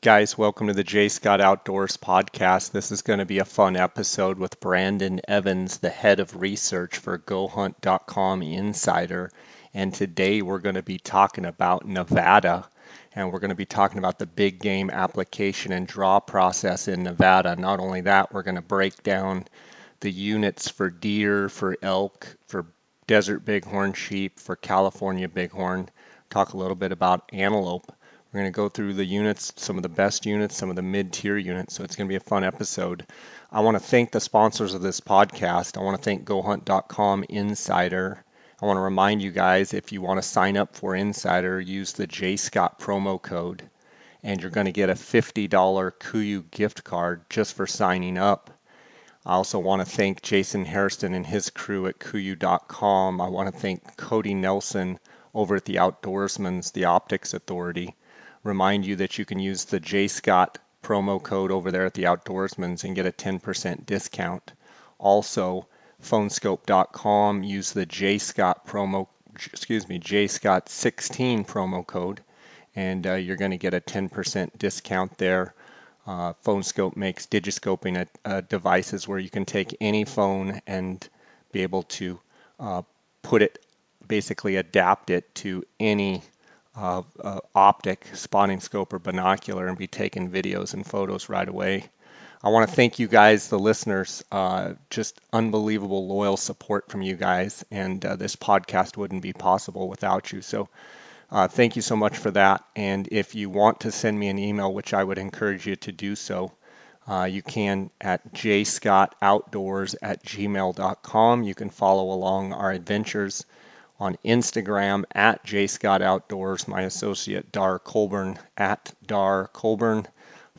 Guys, welcome to the J. Scott Outdoors podcast. This is going to be a fun episode with Brandon Evans, the head of research for GoHunt.com Insider. And today we're going to be talking about Nevada, and we're going to be talking about the big game application and draw process in Nevada. Not only that, we're going to break down the units for deer, for elk, for desert bighorn sheep, for California bighorn, talk a little bit about antelope. We're going to go through the units, some of the best units, some of the mid-tier units, so it's going to be a fun episode. I want to thank the sponsors of this podcast. I want to thank GoHunt.com Insider. I want to remind you guys, if you want to sign up for Insider, use the JScott promo code, and you're going to get a $50 KUIU gift card just for signing up. I also want to thank Jason Hairston and his crew at KUIU.com. I want to thank Cody Nelson over at the Outdoorsman's, the Optics Authority. Remind you that you can use the JScott promo code over there at the Outdoorsman's and get a 10% discount. Also, phonescope.com, use the JScott 16 promo code, and you're going to get a 10% discount there. Phonescope makes digiscoping devices where you can take any phone and be able to basically adapt it to any optic, spotting scope, or binocular and be taking videos and photos right away. I want to thank you guys, the listeners, just unbelievable loyal support from you guys, and this podcast wouldn't be possible without you. So thank you so much for that. And if you want to send me an email, which I would encourage you to do so, you can at jscottoutdoors@gmail.com. You can follow along our adventures on Instagram at jscottoutdoors, my associate Dar Colburn at Dar Colburn,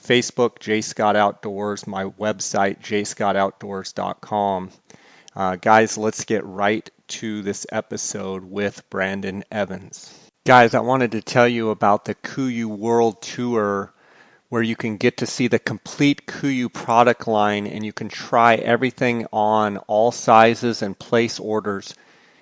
Facebook JScott Outdoors, my website jscottoutdoors.com. Guys, let's get right to this episode with Brandon Evans. Guys, I wanted to tell you about the KUIU World Tour, where you can get to see the complete KUIU product line and you can try everything on, all sizes and place orders.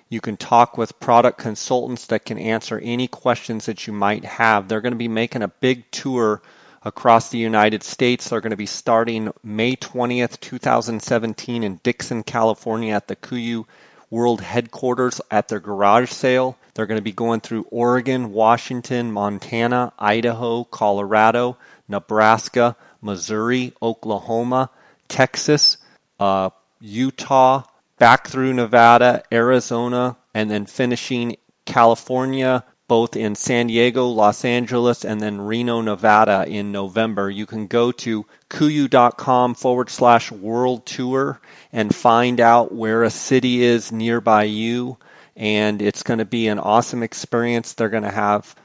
You can talk with product consultants that can answer any questions that you might have. They're going to be making a big tour across the United States. They're going to be starting May 20th, 2017 in Dixon, California at the KUIU World Headquarters at their garage sale. They're going to be going through Oregon, Washington, Montana, Idaho, Colorado, Nebraska, Missouri, Oklahoma, Texas, Utah, back through Nevada, Arizona, and then finishing California, both in San Diego, Los Angeles, and then Reno, Nevada in November. You can go to KUIU.com/world tour and find out where a city is nearby you, and it's going to be an awesome experience. They're going to have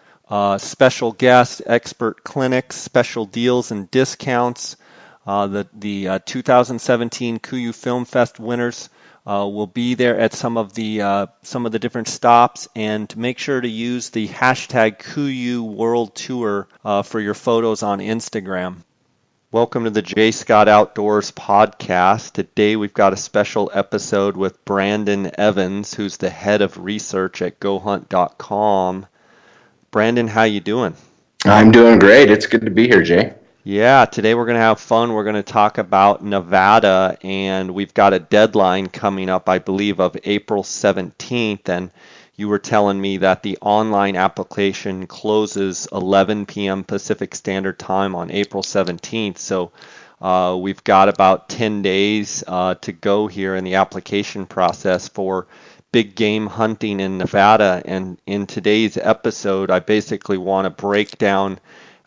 special guests, expert clinics, special deals and discounts. The 2017 KUIU Film Fest winners will be there at some of the different stops, and make sure to use the hashtag KUIU World Tour for your photos on Instagram. Welcome to the J. Scott Outdoors podcast. Today we've got a special episode with Brandon Evans, who's the head of research at GoHunt.com. Brandon, how you doing? I'm doing great. It's good to be here, Jay. Yeah, today we're going to have fun. We're going to talk about Nevada, and we've got a deadline coming up, I believe, of April 17th, and you were telling me that the online application closes 11 p.m. Pacific Standard Time on April 17th, so we've got about 10 days to go here in the application process for big game hunting in Nevada, and in today's episode, I basically want to break down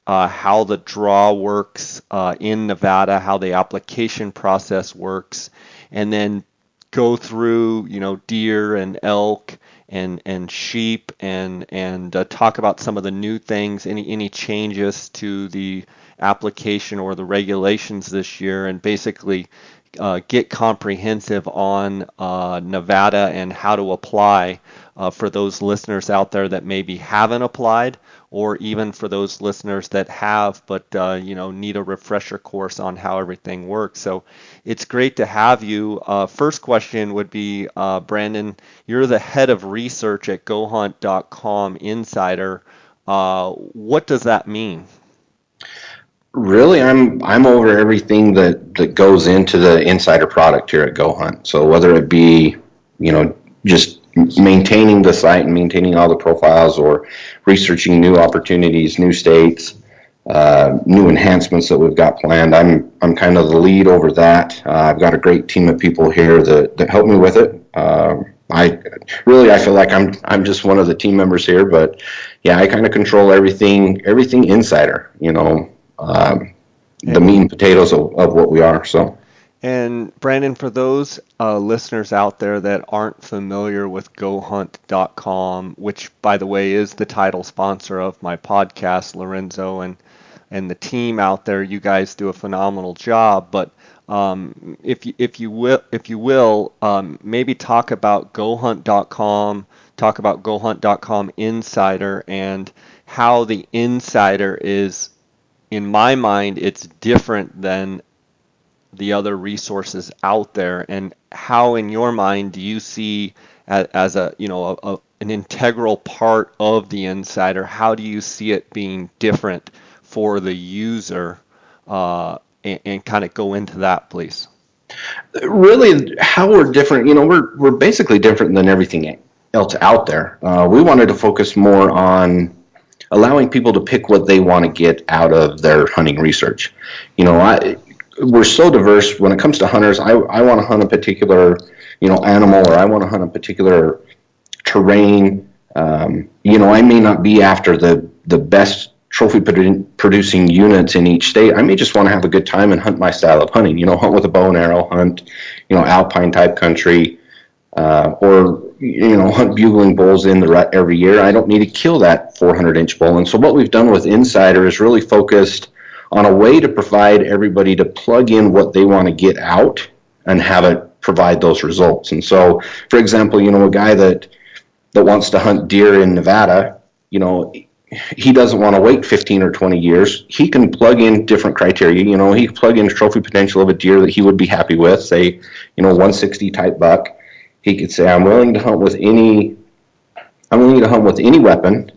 how the draw works in Nevada, how the application process works, and then go through, deer and elk and sheep and talk about some of the new things, any changes to the application or the regulations this year, and basically get comprehensive on Nevada and how to apply for those listeners out there that maybe haven't applied, or even for those listeners that have but need a refresher course on how everything works. So it's great to have you. First question would be, Brandon, you're the head of research at GoHunt.com Insider. What does that mean? Really, I'm over everything that goes into the insider product here at Go Hunt. So whether it be, just maintaining the site and maintaining all the profiles, or researching new opportunities, new states, new enhancements that we've got planned. I'm kind of the lead over that. I've got a great team of people here that help me with it. I feel like I'm just one of the team members here, but yeah, I kind of control everything insider. The And meat and potatoes of what we are. So. And Brandon, for those listeners out there that aren't familiar with GoHunt.com, which by the way is the title sponsor of my podcast, Lorenzo and the team out there, you guys do a phenomenal job. But if you will, maybe talk about GoHunt.com, talk about GoHunt.com Insider, and how the Insider is, in my mind, it's different than the other resources out there, and how in your mind do you see as an integral part of the insider, how do you see it being different for the user, and kind of go into that, please. Really, how we're different, we're basically different than everything else out there. We wanted to focus more on allowing people to pick what they want to get out of their hunting research. We're so diverse when it comes to hunters. I want to hunt a particular, animal, or I want to hunt a particular terrain. I may not be after the best trophy producing units in each state. I may just want to have a good time and hunt my style of hunting. Hunt with a bow and arrow, hunt, alpine type country, or hunt bugling bulls in the rut every year. I don't need to kill that 400-inch bull. And so what we've done with Insider is really focused on a way to provide everybody to plug in what they want to get out and have it provide those results. And so, for example, a guy that wants to hunt deer in Nevada, he doesn't want to wait 15 or 20 years. He can plug in different criteria. He can plug in trophy potential of a deer that he would be happy with, say, 160 type buck. He could say, I'm willing to hunt with any weapon.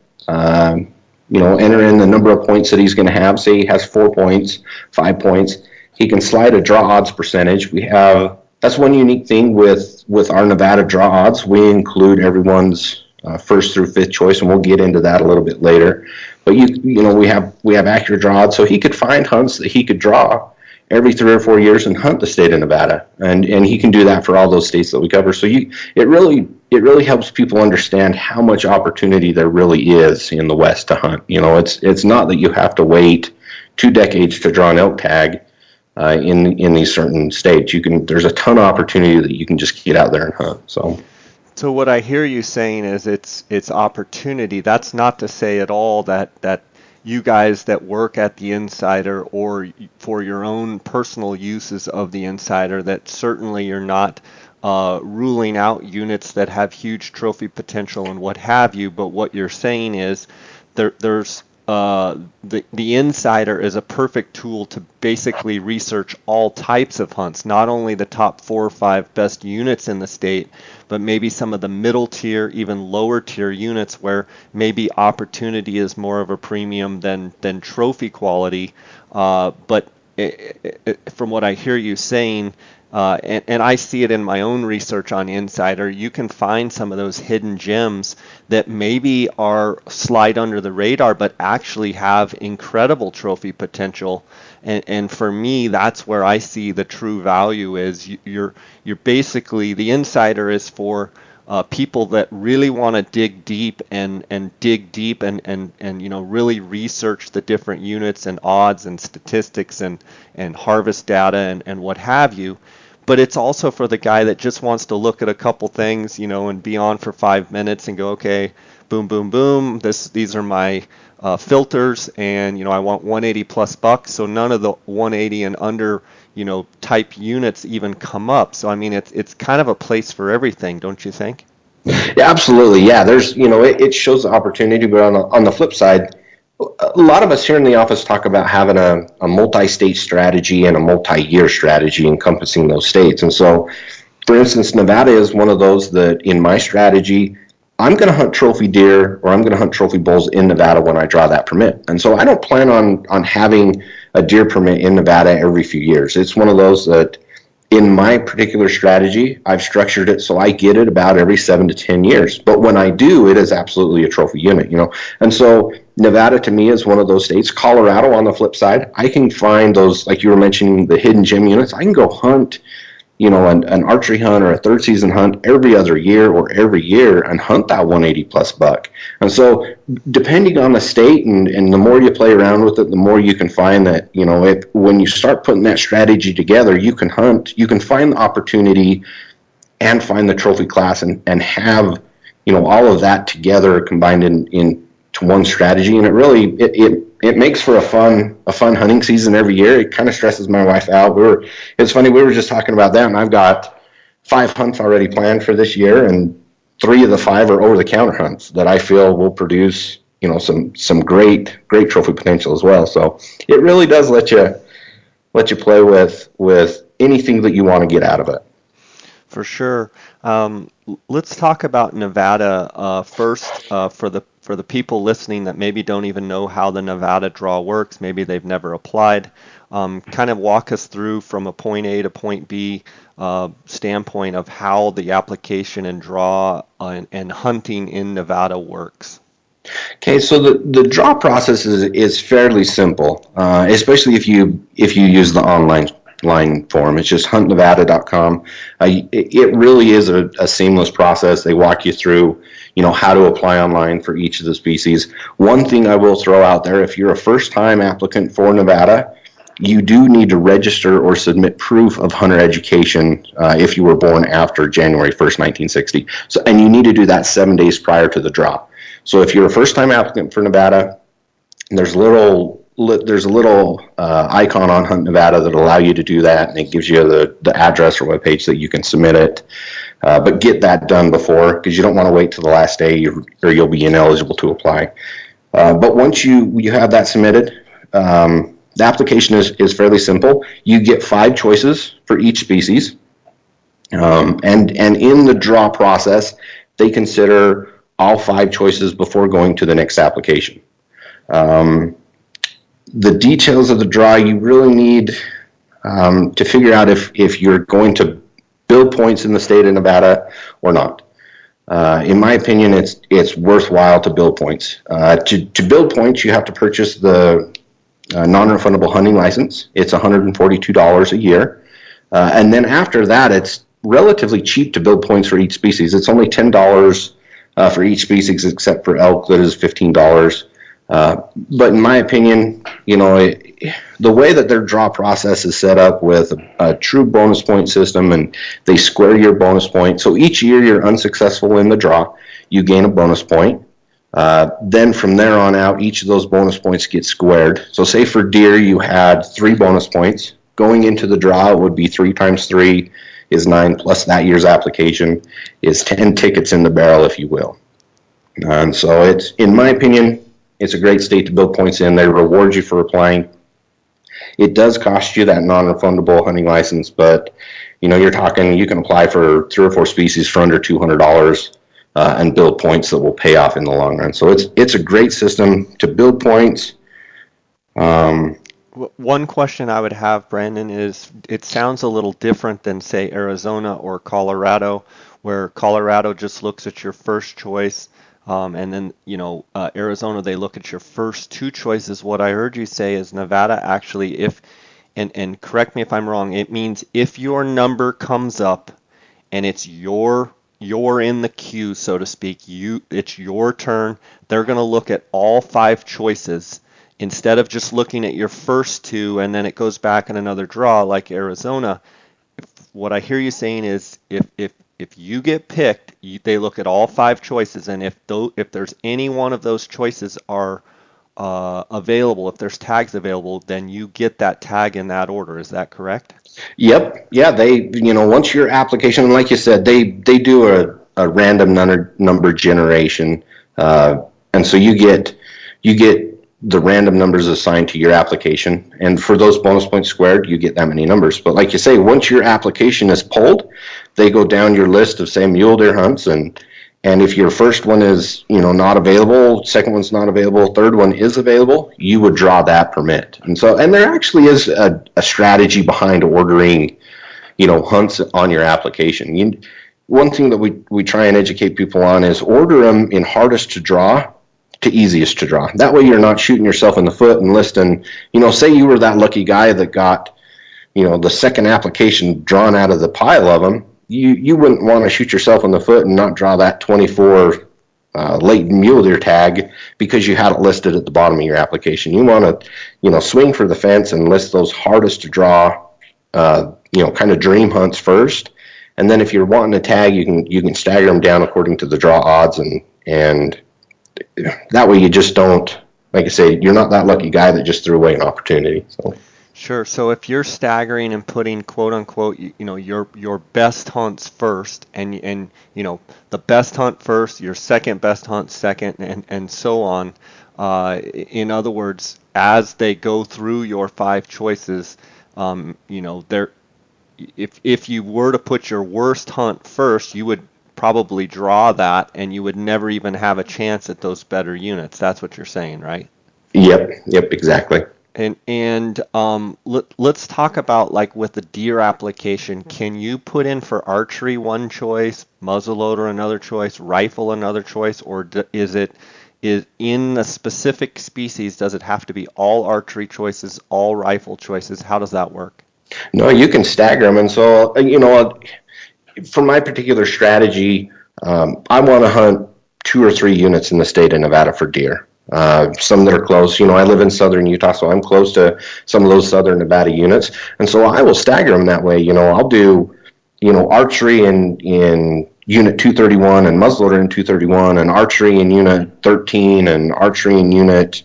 Enter in the number of points that he's going to have. Say he has 4 points, 5 points. He can slide a draw odds percentage. That's one unique thing with our Nevada draw odds. We include everyone's first through fifth choice, and we'll get into that a little bit later. But we have accurate draw odds, so he could find hunts that he could draw every 3 or 4 years and hunt the state of Nevada, and he can do that for all those states that we cover. So it really helps people understand how much opportunity there really is in the West to hunt. It's not that you have to wait 2 decades to draw an elk tag in these certain states. There's a ton of opportunity that you can just get out there and hunt. So what I hear you saying is it's opportunity. That's not to say at all that you guys that work at the Insider or for your own personal uses of the Insider, that certainly you're not ruling out units that have huge trophy potential and what have you. But what you're saying is there's the Insider is a perfect tool to basically research all types of hunts, not only the top 4 or 5 best units in the state, but maybe some of the middle tier, even lower tier units where maybe opportunity is more of a premium than trophy quality. But from what I hear you saying, and I see it in my own research on Insider, you can find some of those hidden gems that maybe are slide under the radar, but actually have incredible trophy potential. And for me, that's where I see the true value is. You're basically, the Insider is for people that really want to dig deep and really research the different units and odds and statistics and harvest data and what have you. But it's also for the guy that just wants to look at a couple things, and be on for 5 minutes and go, okay, boom, boom, boom. These are my filters, and I want 180 plus bucks. So none of the 180 and under, type units even come up. So I mean, it's kind of a place for everything, don't you think? Yeah, absolutely. Yeah, there's it shows the opportunity, but on the flip side, a lot of us here in the office talk about having a multi-state strategy and a multi-year strategy encompassing those states. And so, for instance, Nevada is one of those that in my strategy, I'm going to hunt trophy deer or I'm going to hunt trophy bulls in Nevada when I draw that permit. And so I don't plan on having a deer permit in Nevada every few years. It's one of those that in my particular strategy, I've structured it so I get it about every 7 to 10 years. But when I do, it is absolutely a trophy unit, you know. And so Nevada to me is one of those states. Colorado on the flip side, I can find those, like you were mentioning, the hidden gem units. I can go hunt, you know, an archery hunt or a third season hunt every other year or every year and hunt that 180 plus buck. And so depending on the state and the more you play around with it, the more you can find that, you know, when you start putting that strategy together, you can hunt, you can find the opportunity and find the trophy class and have, you know, all of that together combined into one strategy. And it really, it makes for a fun hunting season every year. It kind of stresses my wife out. It's funny, we were just talking about that, and I've got 5 hunts already planned for this year, and 3 of the 5 are over-the-counter hunts that I feel will produce, you know, some great trophy potential as well. So it really does let you play with anything that you want to get out of it. For sure. Let's talk about Nevada first. For the people listening that maybe don't even know how the Nevada draw works, maybe they've never applied. Kind of walk us through from a point A to point B standpoint of how the application and draw and hunting in Nevada works. Okay, so the draw process is fairly simple, especially if you use the online form. It's just huntnevada.com. It really is a seamless process. They walk you through, you know, how to apply online for each of the species. One thing I will throw out there, if you're a first-time applicant for Nevada, you do need to register or submit proof of hunter education if you were born after January 1st, 1960. So, and you need to do that 7 days prior to the draw. So if you're a first-time applicant for Nevada, there's a little icon on Hunt Nevada that allow you to do that, and it gives you the address or webpage that you can submit it. But get that done before, because you don't want to wait till the last day or you'll be ineligible to apply. But once you have that submitted, the application is fairly simple. You get 5 choices for each species, and in the draw process, they consider all 5 choices before going to the next application. The details of the draw, you really need to figure out if you're going to build points in the state of Nevada or not. In my opinion, it's worthwhile to build points. To build points, you have to purchase the non-refundable hunting license. It's $142 a year. And then after that, it's relatively cheap to build points for each species. It's only $10 for each species, except for elk, that is $15. But in my opinion, you know, the way that their draw process is set up with a true bonus point system, and they square your bonus point. So each year you're unsuccessful in the draw, you gain a bonus point. Then from there on out, each of those bonus points get squared. So say for deer, you had 3 bonus points. Going into the draw, it would be 3 times 3 is 9, plus that year's application is 10 tickets in the barrel, if you will. And so it's, in my opinion, it's a great state to build points in. They reward you for applying. It does cost you that non-refundable hunting license, but you know, you're talking, you can apply for 3 or 4 species for under $200 and build points that will pay off in the long run. So it's a great system to build points. One question I would have, Brandon, is it sounds a little different than, say, Arizona or Colorado, where Colorado just looks at your first choice. And then, you know, Arizona, they look at your first 2 choices. What I heard you say is Nevada actually, and correct me if I'm wrong, it means if your number comes up and it's you're in the queue, so to speak, it's your turn, they're going to look at all 5 choices instead of just looking at your first 2 and then it goes back in another draw like Arizona. What I hear you saying is if you get picked, they look at all 5 choices, and if there's any one of those choices are available, if there's tags available, then you get that tag in that order. Is that correct? Yep. Yeah. They, you know, once your application, like you said, they do a random number generation, and so you get the random numbers assigned to your application, and for those bonus points squared, you get that many numbers. But like you say, once your application is pulled, they go down your list of, say, mule deer hunts, and And if your first one is, not available, second one's not available, third one is available, you would draw that permit. And there actually is a strategy behind ordering, hunts on your application. One thing that we try and educate people on is order them in hardest to draw to easiest to draw. That way you're not shooting yourself in the foot and listing, say you were that lucky guy that got, the second application drawn out of the pile of them. You wouldn't want to shoot yourself in the foot and not draw that 24 late mule deer tag because you had it listed at the bottom of your application. You want to, swing for the fence and list those hardest to draw, kind of dream hunts first. And then if you're wanting a tag, you can stagger them down according to the draw odds, and that way you just don't, like I say, you're not that lucky guy that just threw away an opportunity. So. Sure. So if you're staggering and putting quote unquote, your best hunts first, and the best hunt first, your second best hunt second, and so on. In other words, as they go through your 5 choices, if you were to put your worst hunt first, you would probably draw that, and you would never even have a chance at those better units. That's what you're saying, right? Yep, exactly. And let's talk about, like, with the deer application, can you put in for archery one choice, muzzleloader another choice, rifle another choice, or is in a specific species, does it have to be all archery choices, all rifle choices? How does that work? No, you can stagger them. And so, for my particular strategy, I want to hunt 2 or 3 units in the state of Nevada for deer. Some that are close. I live in southern Utah, so I'm close to some of those southern Nevada units. And so I will stagger them that way. I'll do, archery in unit 231 and muzzleloader in 231 and archery in unit 13 and archery in unit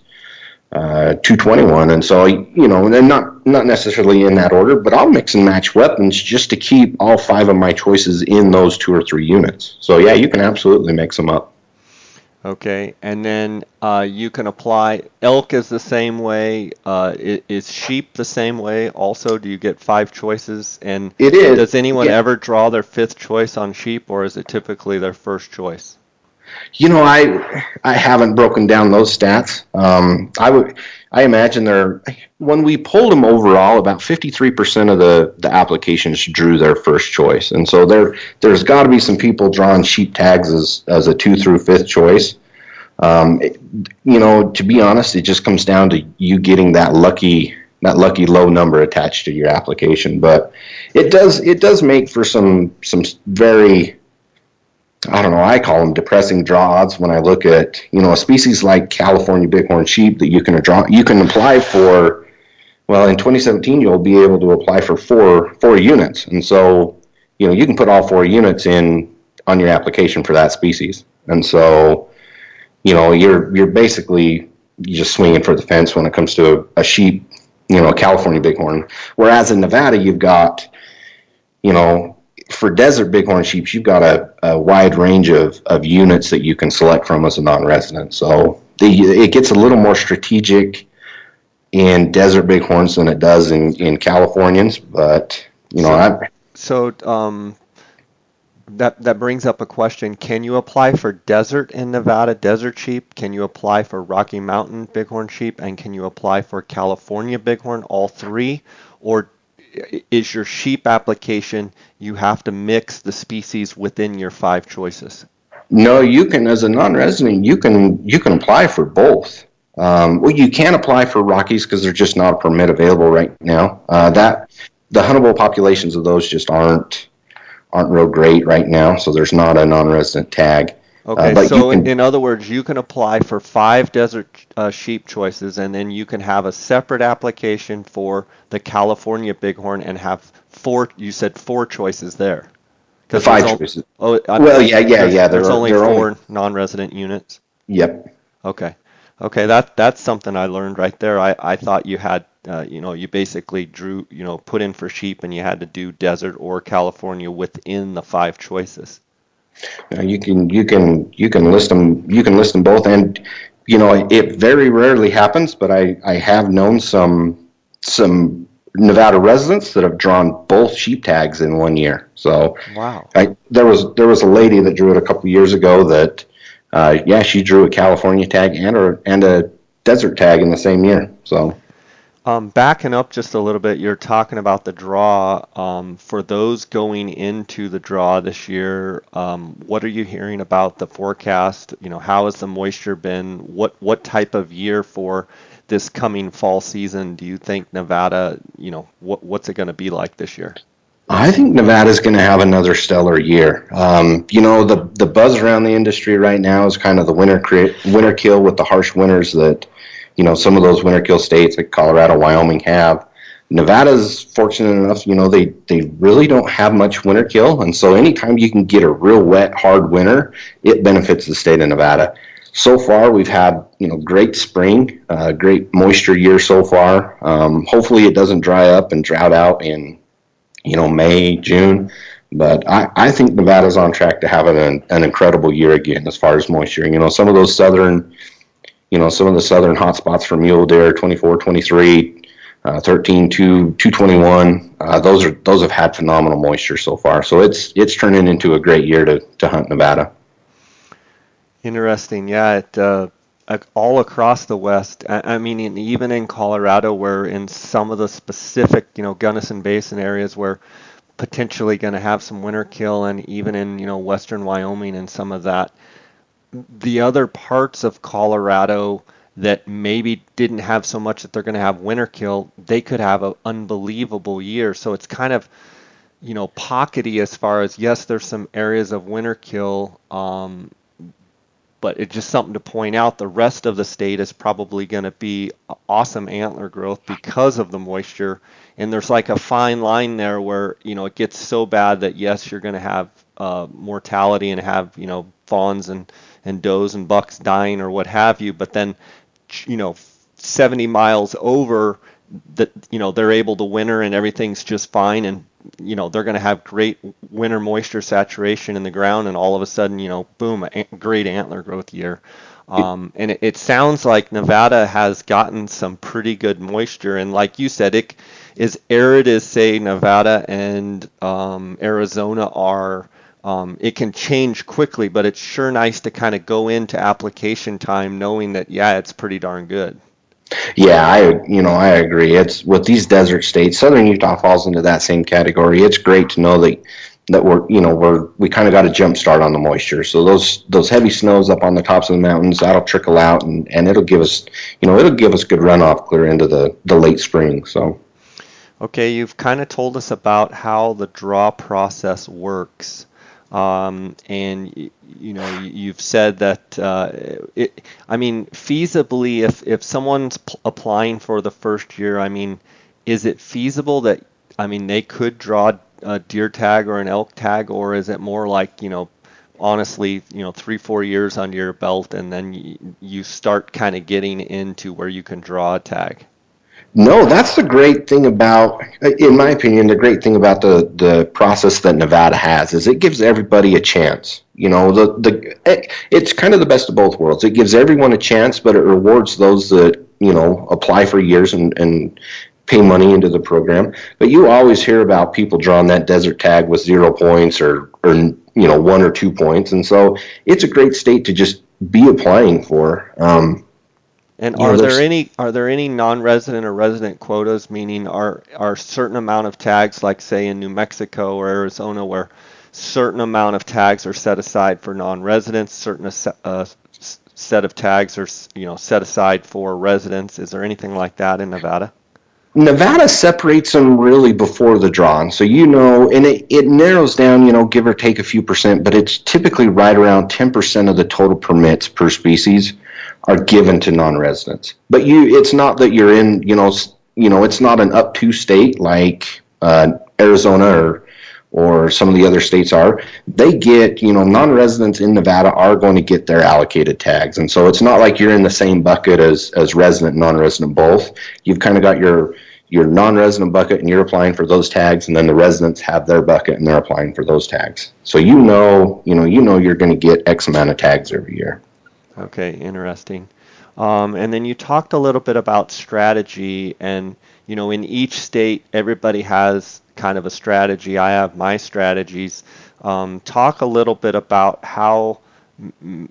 221. And so, and not necessarily in that order, but I'll mix and match weapons just to keep all 5 of my choices in those 2 or 3 units. So yeah, you can absolutely mix them up. Okay, and then you can apply, elk is the same way, is sheep the same way also? Do you get 5 choices? And it is. Does anyone ever draw their 5th choice on sheep, or is it typically their first choice? I haven't broken down those stats. I imagine when we pulled them overall, about 53% of the applications drew their first choice, and so there's got to be some people drawing sheep tags as a 2 through 5th choice. To be honest, it just comes down to you getting that lucky low number attached to your application. But it does make for some very, I don't know, I call them depressing draw odds when I look at, a species like California bighorn sheep that you can apply for. Well, in 2017, you'll be able to apply for four units. And so, you can put all 4 units in on your application for that species. And so, you're basically just swinging for the fence when it comes to a sheep, a California bighorn. Whereas in Nevada, you've got, for desert bighorn sheep, you've got a wide range of units that you can select from as a non-resident. So it gets a little more strategic in desert bighorns than it does in Californians. But, that brings up a question. Can you apply for desert in Nevada, desert sheep? Can you apply for Rocky Mountain bighorn sheep? And can you apply for California bighorn, all 3? Or is your sheep application, you have to mix the species within your 5 choices? No, you can, as a non-resident, you can apply for both. Well, you can apply for Rockies because there's just not a permit available right now. The huntable populations of those just aren't real great right now, so there's not a non-resident tag. Okay, but so in other words, you can apply for 5 desert sheep choices, and then you can have a separate application for the California bighorn and have 4. You said 4 choices there. The 5 choices. Oh, well, yeah. There's only 4 non-resident units. Yep. Okay, that's something I learned right there. I thought you had, you basically drew, put in for sheep, and you had to do desert or California within the 5 choices. You can list them. You can list them both, and it very rarely happens. But I have known some Nevada residents that have drawn both sheep tags in 1 year. So Wow. there was a lady that drew it a couple years ago that, she drew a California tag and a desert tag in the same year. So. Backing up just a little bit, you're talking about the draw. For those going into the draw this year, what are you hearing about the forecast? How has the moisture been? What type of year for this coming fall season do you think Nevada, what's it going to be like this year? I think Nevada's going to have another stellar year. The buzz around the industry right now is kind of the winter kill with the harsh winters that, some of those winter kill states like Colorado, Wyoming have. Nevada's fortunate enough, they really don't have much winter kill, and so anytime you can get a real wet, hard winter, it benefits the state of Nevada. So far, we've had, great spring, great moisture year so far. Hopefully it doesn't dry up and drought out in May, June. But I think Nevada's on track to have an incredible year again as far as moisture. Some of those southern, some of the southern hotspots for mule deer, 24, 23, 13, 221, those have had phenomenal moisture so far. So it's turning into a great year to hunt Nevada. Interesting. Yeah, all across the West. I mean, even in Colorado, where in some of the specific, Gunnison Basin areas where potentially going to have some winter kill, and even in, western Wyoming and some of that. The other parts of Colorado that maybe didn't have so much that they're going to have winter kill, they could have an unbelievable year. So it's kind of, pockety as far as, yes, there's some areas of winter kill, but it's just something to point out. The rest of the state is probably going to be awesome antler growth because of the moisture. And there's like a fine line there where, it gets so bad that, yes, you're going to have mortality and have, fawns and does and bucks dying or what have you. But then, 70 miles over, that they're able to winter and everything's just fine, and they're going to have great winter moisture saturation in the ground, and all of a sudden, boom, great antler growth year. And it sounds like Nevada has gotten some pretty good moisture, and like you said, it is arid as, say, Nevada and Arizona are. It can change quickly, but it's sure nice to kind of go into application time knowing that, yeah, it's pretty darn good. Yeah, I agree. It's with these desert states, southern Utah falls into that same category. It's great to know that we kind of got a jump start on the moisture. So those heavy snows up on the tops of the mountains, that'll trickle out and it'll give us, good runoff clear into the late spring. So. Okay, you've kind of told us about how the draw process works. And you've said that feasibly, if someone's applying for the first year, is it feasible that they could draw a deer tag or an elk tag, or is it more like honestly 3-4 years under your belt and then you start kind of getting into where you can draw a tag? No, that's the great thing about, in my opinion, the great thing about the process that Nevada has is it gives everybody a chance. It's kind of the best of both worlds. It gives everyone a chance, but it rewards those that, apply for years and pay money into the program. But you always hear about people drawing that desert tag with 0 points or 1 or 2 points. And so it's a great state to just be applying for. And are there any non-resident or resident quotas, meaning are certain amount of tags, like say in New Mexico or Arizona, where certain amount of tags are set aside for non-residents, certain set of tags are set aside for residents? Is there anything like that in Nevada? Nevada separates them really before the draw, and so and it narrows down, give or take a few percent, but it's typically right around 10% of the total permits per species are given to non-residents. But it's not that you're in, it's not an up to state like Arizona or some of the other states are. They get, non-residents in Nevada are going to get their allocated tags. And so it's not like you're in the same bucket as resident and non-resident both. You've kind of got your non-resident bucket and you're applying for those tags, and then the residents have their bucket and they're applying for those tags. So you're going to get X amount of tags every year. Okay, interesting. And then you talked a little bit about strategy, and in each state, everybody has kind of a strategy. I have my strategies. Talk a little bit about how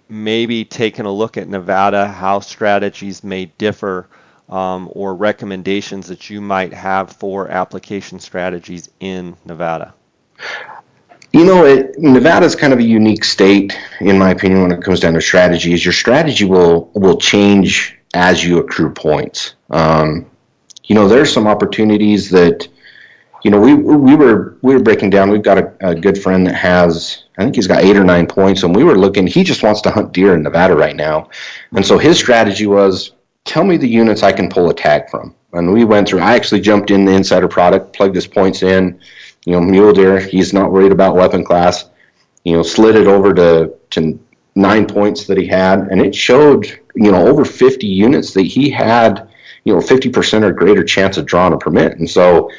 maybe taking a look at Nevada, how strategies may differ, or recommendations that you might have for application strategies in Nevada. Nevada's kind of a unique state, in my opinion, when it comes down to strategy. Is your strategy will change as you accrue points. There's some opportunities that, we were breaking down. We've got a good friend that has, I think he's got 8 or 9 points, and we were looking. He just wants to hunt deer in Nevada right now, and so his strategy was, tell me the units I can pull a tag from. And we went through. I actually jumped in the insider product, plugged his points in. Mule Deer, he's not worried about weapon class. Slid it over to 9 points that he had, and it showed, over 50 units that he had, 50% or greater chance of drawing a permit. And so,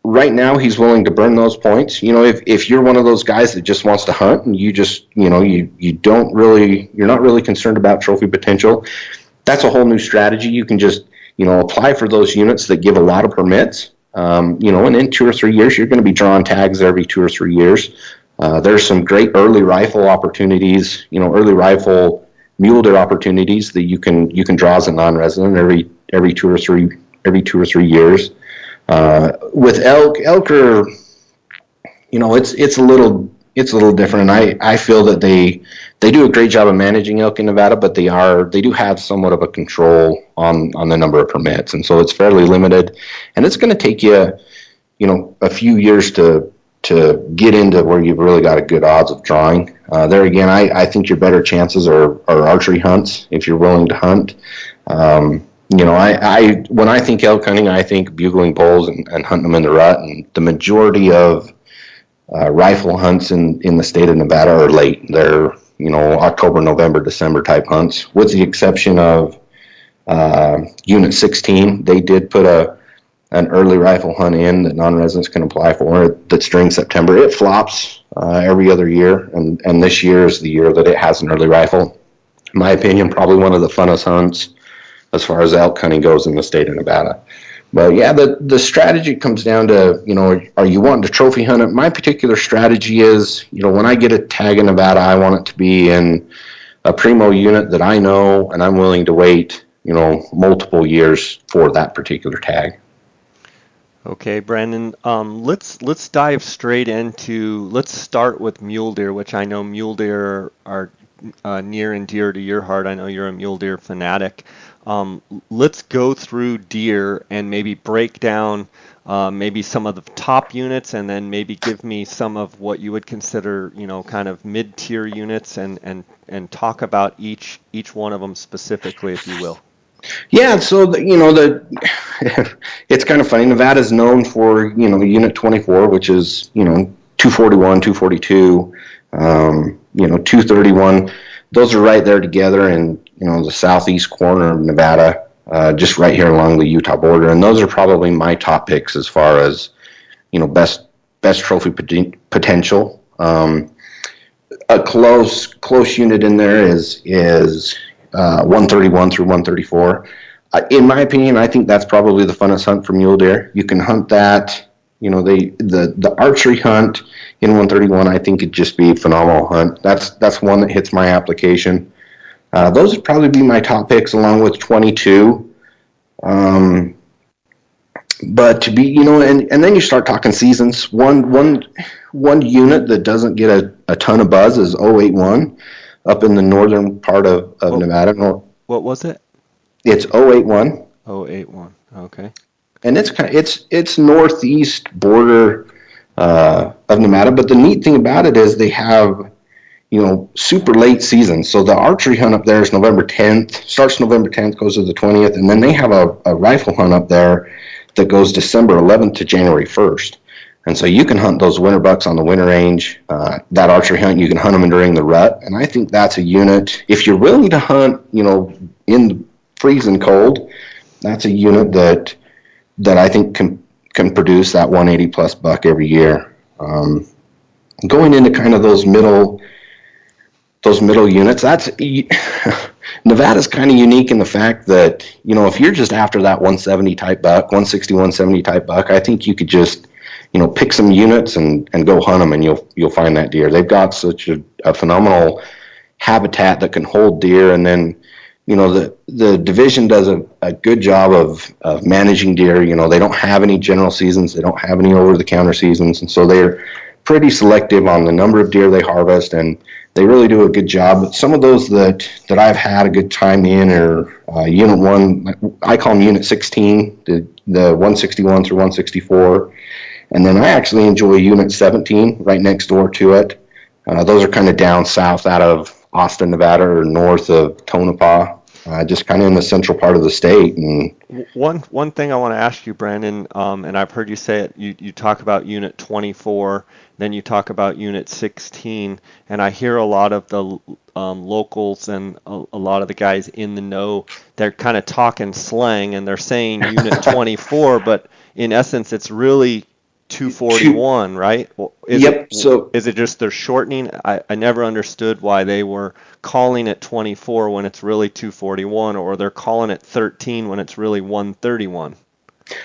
right now he's willing to burn those points. If you're one of those guys that just wants to hunt and you just, you're not really concerned about trophy potential, that's a whole new strategy. You can just, apply for those units that give a lot of permits. And in 2 or 3 years, you're going to be drawing tags every 2 or 3 years. There's some great early rifle opportunities, early rifle mule deer opportunities that you can draw as a non-resident every 2 or 3 years. With elk are, it's a little different, and I feel that they do a great job of managing elk in Nevada, but they do have somewhat of a control on the number of permits, and so it's fairly limited, and it's going to take you, a few years to get into where you've really got a good odds of drawing. There again, I think your better chances are archery hunts if you're willing to hunt. When I think elk hunting, I think bugling bulls and hunting them in the rut, and the majority of rifle hunts in the state of Nevada are late. They're October, November, December type hunts, with the exception of Unit 16. They did put an early rifle hunt in that non-residents can apply for that's during September. It flops every other year, and this year is the year that it has an early rifle. In my opinion, probably one of the funnest hunts as far as elk hunting goes in the state of Nevada. But yeah, the strategy comes down to, are you wanting to trophy hunt it? My particular strategy is, when I get a tag in Nevada, I want it to be in a primo unit that I know, and I'm willing to wait, multiple years for that particular tag. Okay, Brandon, let's dive straight into, let's start with mule deer, which I know mule deer are near and dear to your heart. I know you're a mule deer fanatic. Let's go through deer and maybe break down maybe some of the top units, and then maybe give me some of what you would consider, kind of mid-tier units, and talk about each one of them specifically, if you will. Yeah, so it's kind of funny. Nevada's known for Unit 24, which is 241, 242, 231. Those are right there together in the southeast corner of Nevada, just right here along the Utah border, and those are probably my top picks as far as best trophy potential. A close unit in there is 131 through 134. In my opinion, I think that's probably the funnest hunt for mule deer. You can hunt that. The archery hunt in 131, I think, it'd just be a phenomenal hunt. That's one that hits my application. Those would probably be my top picks, along with 22. But to be, and then you start talking seasons. One unit that doesn't get a ton of buzz is 081 up in the northern part of Nevada. What was it? It's 081. 081. Okay. And it's northeast border of Nevada. But the neat thing about it is they have super late season. So the archery hunt up there is November 10th, starts November 10th, goes to the 20th, and then they have a rifle hunt up there that goes December 11th to January 1st. And so you can hunt those winter bucks on the winter range. That archery hunt, you can hunt them during the rut. And I think that's a unit, if you're willing to hunt, in the freezing cold, that's a unit that I think can produce that 180 plus buck every year. Going into kind of those middle units, that's Nevada's kind of unique in the fact that, if you're just after that 170 type buck, 160, 170 type buck, I think you could just, pick some units and go hunt them, and you'll find that deer. They've got such a phenomenal habitat that can hold deer, and then, the division does a good job of managing deer. They don't have any general seasons, they don't have any over-the-counter seasons, and so they're pretty selective on the number of deer they harvest, and they really do a good job. But some of those that I've had a good time in are Unit 1, I call them Unit 16, the 161 through 164. And then I actually enjoy Unit 17 right next door to it. Those are kind of down south out of Austin, Nevada, or north of Tonopah, just kind of in the central part of the state. And one thing I want to ask you, Brandon, and I've heard you say it, you talk about Unit 24, then you talk about Unit 16, and I hear a lot of the locals and a lot of the guys in the know, they're kind of talking slang, and they're saying Unit 24, but in essence, it's really 241, right? Yep. So is it just they're shortening? I never understood why they were calling it 24 when it's really 241, or they're calling it 13 when it's really 131.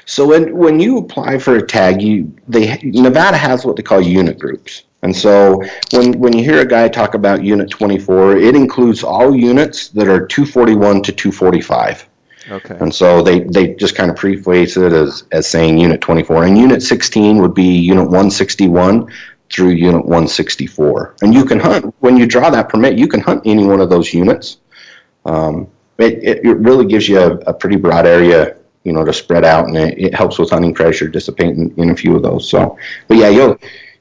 So when you apply for a tag, Nevada has what they call unit groups. And so when you hear a guy talk about Unit 24, it includes all units that are 241 to 245. Okay. And so they just kind of preface it as saying Unit 24. And Unit 16 would be Unit 161 through Unit 164. And you can hunt, when you draw that permit, you can hunt any one of those units. It really gives you a pretty broad area, to spread out, and it helps with hunting pressure, dissipating in a few of those. So, but yeah,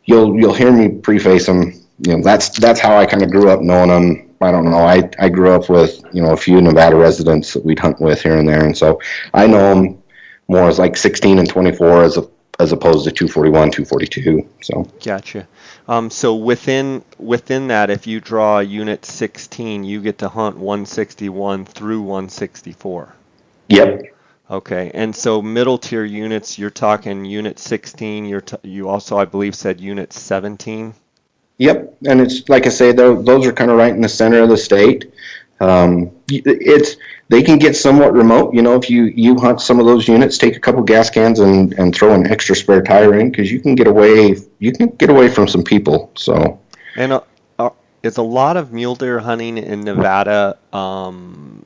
you'll hear me preface them. That's how I kind of grew up knowing them. I don't know. I grew up with, a few Nevada residents that we'd hunt with here and there. And so I know them more as like 16 and 24 as opposed to 241, 242. So. Gotcha. So within that, if you draw Unit 16, you get to hunt 161 through 164. Yep. Okay. And so middle tier units, you're talking Unit 16. You also, I believe, said Unit 17. Yep, and it's like I say, those are kind of right in the center of the state. They can get somewhat remote, if you hunt some of those units, take a couple gas cans and throw an extra spare tire in, because you can get away from some people. So. And is a lot of mule deer hunting in Nevada, pinyon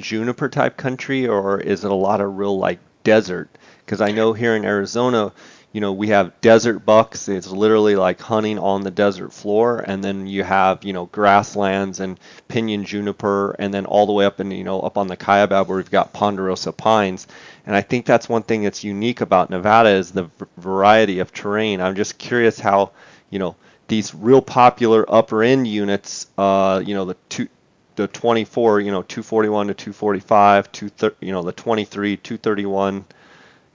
juniper type country, or is it a lot of real like desert? Because I know here in Arizona, we have desert bucks. It's literally like hunting on the desert floor, and then you have, grasslands and pinyon juniper, and then all the way up in, up on the Kaibab where we've got ponderosa pines. And I think that's one thing that's unique about Nevada is the variety of terrain. I'm just curious how, these real popular upper end units, the 24, 241 to 245, the 23, 231.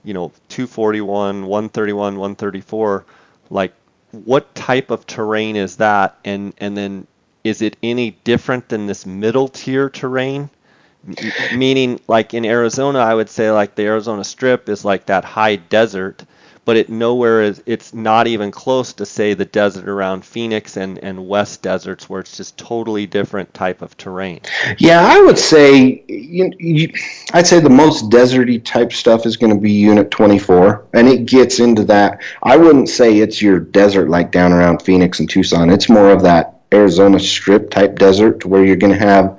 241, 131, 134, like what type of terrain is that? And then is it any different than this middle tier terrain? Meaning like in Arizona, I would say like the Arizona Strip is like that high desert, but it's not even close to say the desert around Phoenix and West deserts where it's just totally different type of terrain. Yeah, I would say I'd say the most deserty type stuff is going to be Unit 24, and it gets into that. I wouldn't say it's your desert like down around Phoenix and Tucson. It's more of that Arizona Strip type desert where you're going to have